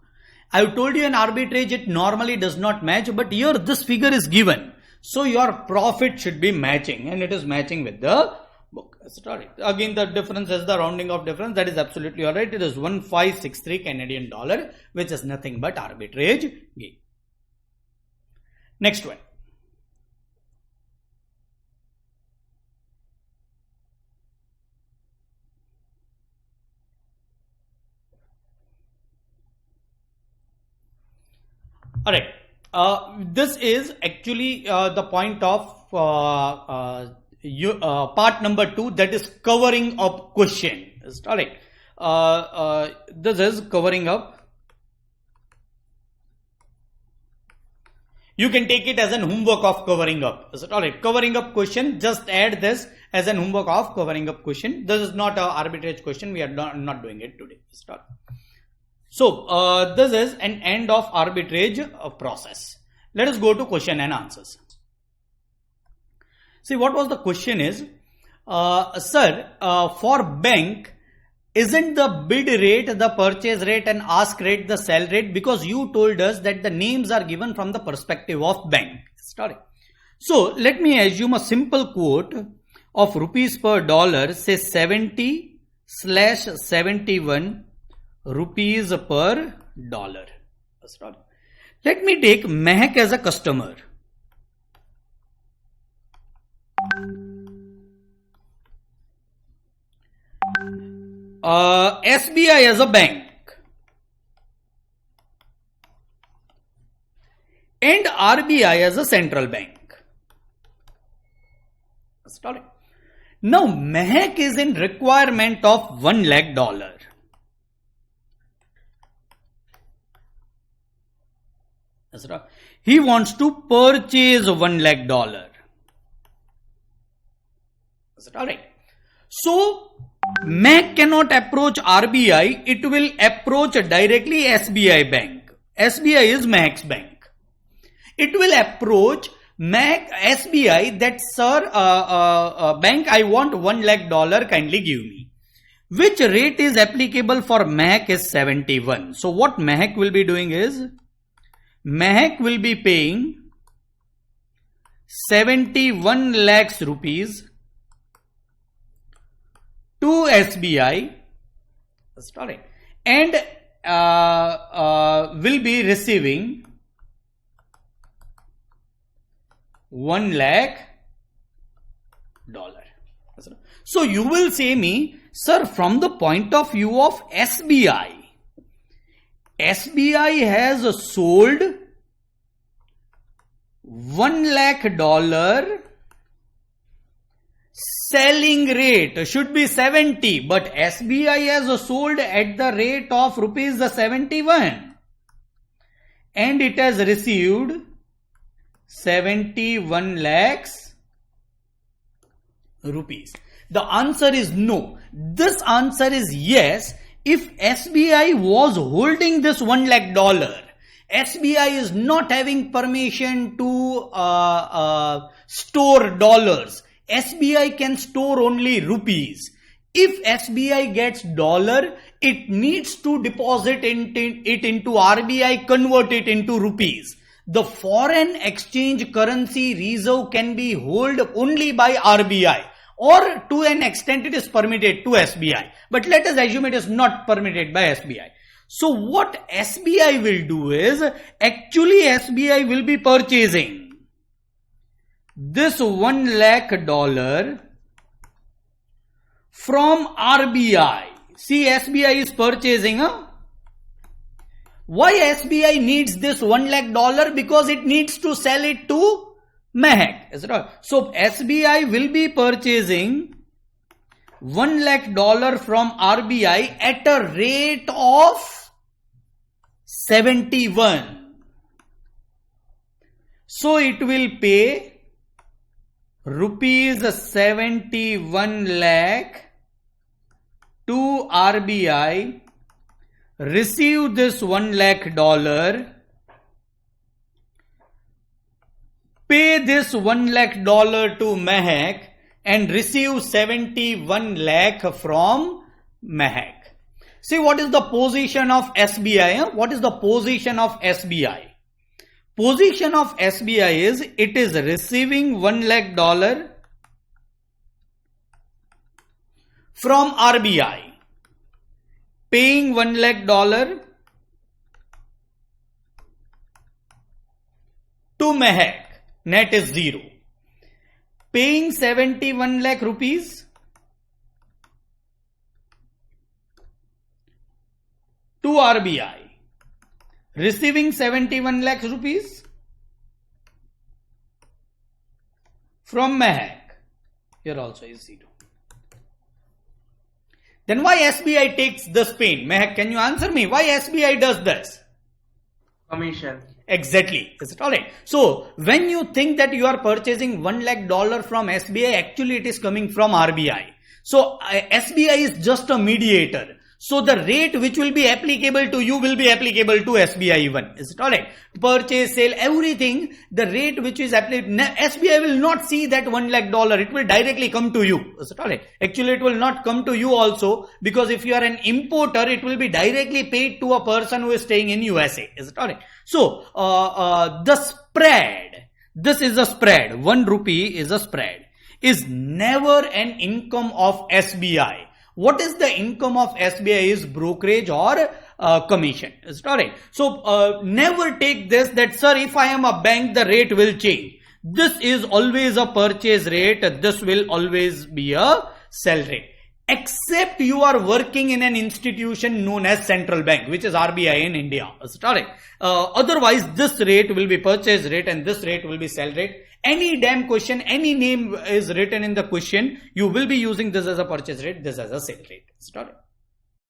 I have told you in arbitrage it normally does not match, but here this figure is given. So your profit should be matching, and it is matching with the book. Sorry. Again the difference is the rounding of difference. That is absolutely alright. It is 1563 Canadian dollar, which is nothing but arbitrage gain. Next one. Alright. This is actually the point of part number 2, that is covering up question. Alright. This is covering up. You can take it as an homework of covering up. Alright, covering up question, just add this as an homework of covering up question. This is not an arbitrage question, we are not doing it today. So, this is an end of arbitrage process. Let us go to question and answers. See, what was the question is, sir, for bank, isn't the bid rate, the purchase rate and ask rate the sell rate? Because you told us that the names are given from the perspective of bank. So let me assume a simple quote of rupees per dollar, say 70/71 rupees per dollar. Let me take Mehak as a customer. SBI as a bank, and RBI as a central bank. Now Mehak is in requirement of $1 lakh. He wants to purchase $1 lakh. Alright. So MAC cannot approach RBI, it will approach directly SBI Bank. SBI is MAC's bank. It will approach MAC SBI that, sir, bank, I want $1 lakh, kindly give me. Which rate is applicable for MAC is 71. So what MAC will be doing is, MAC will be paying 71 lakhs rupees to SBI, sorry, and will be receiving $1 lakh. So you will say me, sir, from the point of view of SBI, SBI has sold $1 lakh, selling rate should be 70, but SBI has sold at the rate of rupees 71 and it has received 71 lakhs rupees. The answer is no. This answer is yes. If SBI was holding this $1 lakh, SBI is not having permission to store dollars. SBI can store only rupees. If SBI gets dollar, it needs to deposit it into RBI, convert it into rupees. The foreign exchange currency reserve can be held only by RBI, or to an extent it is permitted to SBI. But let us assume it is not permitted by SBI. So what SBI will do is, actually SBI will be purchasing this $1 lakh from RBI. See, SBI is purchasing. Why SBI needs this $1 lakh? Because it needs to sell it to MAC. Is it right? So SBI will be purchasing $1 lakh from RBI at a rate of 71. So it will pay rupees 71 lakh to RBI, receive this $1 lakh, pay this $1 lakh to MAC and receive 71 lakh from MAC. See, what is the position of SBI? What is the position of SBI? Position of SBI is, it is receiving $1 lakh from RBI, paying $1 lakh to MAC, net is 0, paying 71 lakh rupees to RBI, receiving 71 lakhs rupees from MAC. Here also is 0. Then why SBI takes this pain? MAC, can you answer me? Why SBI does this? Commission. Exactly. Is it alright? So when you think that you are purchasing $1 lakh from SBI, actually it is coming from RBI. So SBI is just a mediator. So the rate which will be applicable to you will be applicable to SBI even. Is it alright? Purchase, sale, everything, the rate which is applicable, SBI will not see that $1 lakh. It will directly come to you. Is it alright? Actually, it will not come to you also, because if you are an importer, it will be directly paid to a person who is staying in USA. Is it alright? So, the spread, this is a spread, 1 rupee is a spread, is never an income of SBI. What is the income of SBI is brokerage or commission. Is it alright? So never take this that, sir, if I am a bank, the rate will change. This is always a purchase rate. This will always be a sell rate. Except you are working in an institution known as central bank, which is RBI in India. Is it alright? Otherwise, this rate will be purchase rate and this rate will be sell rate. Any damn question, any name is written in the question, you will be using this as a purchase rate, this as a sale rate. Is it alright?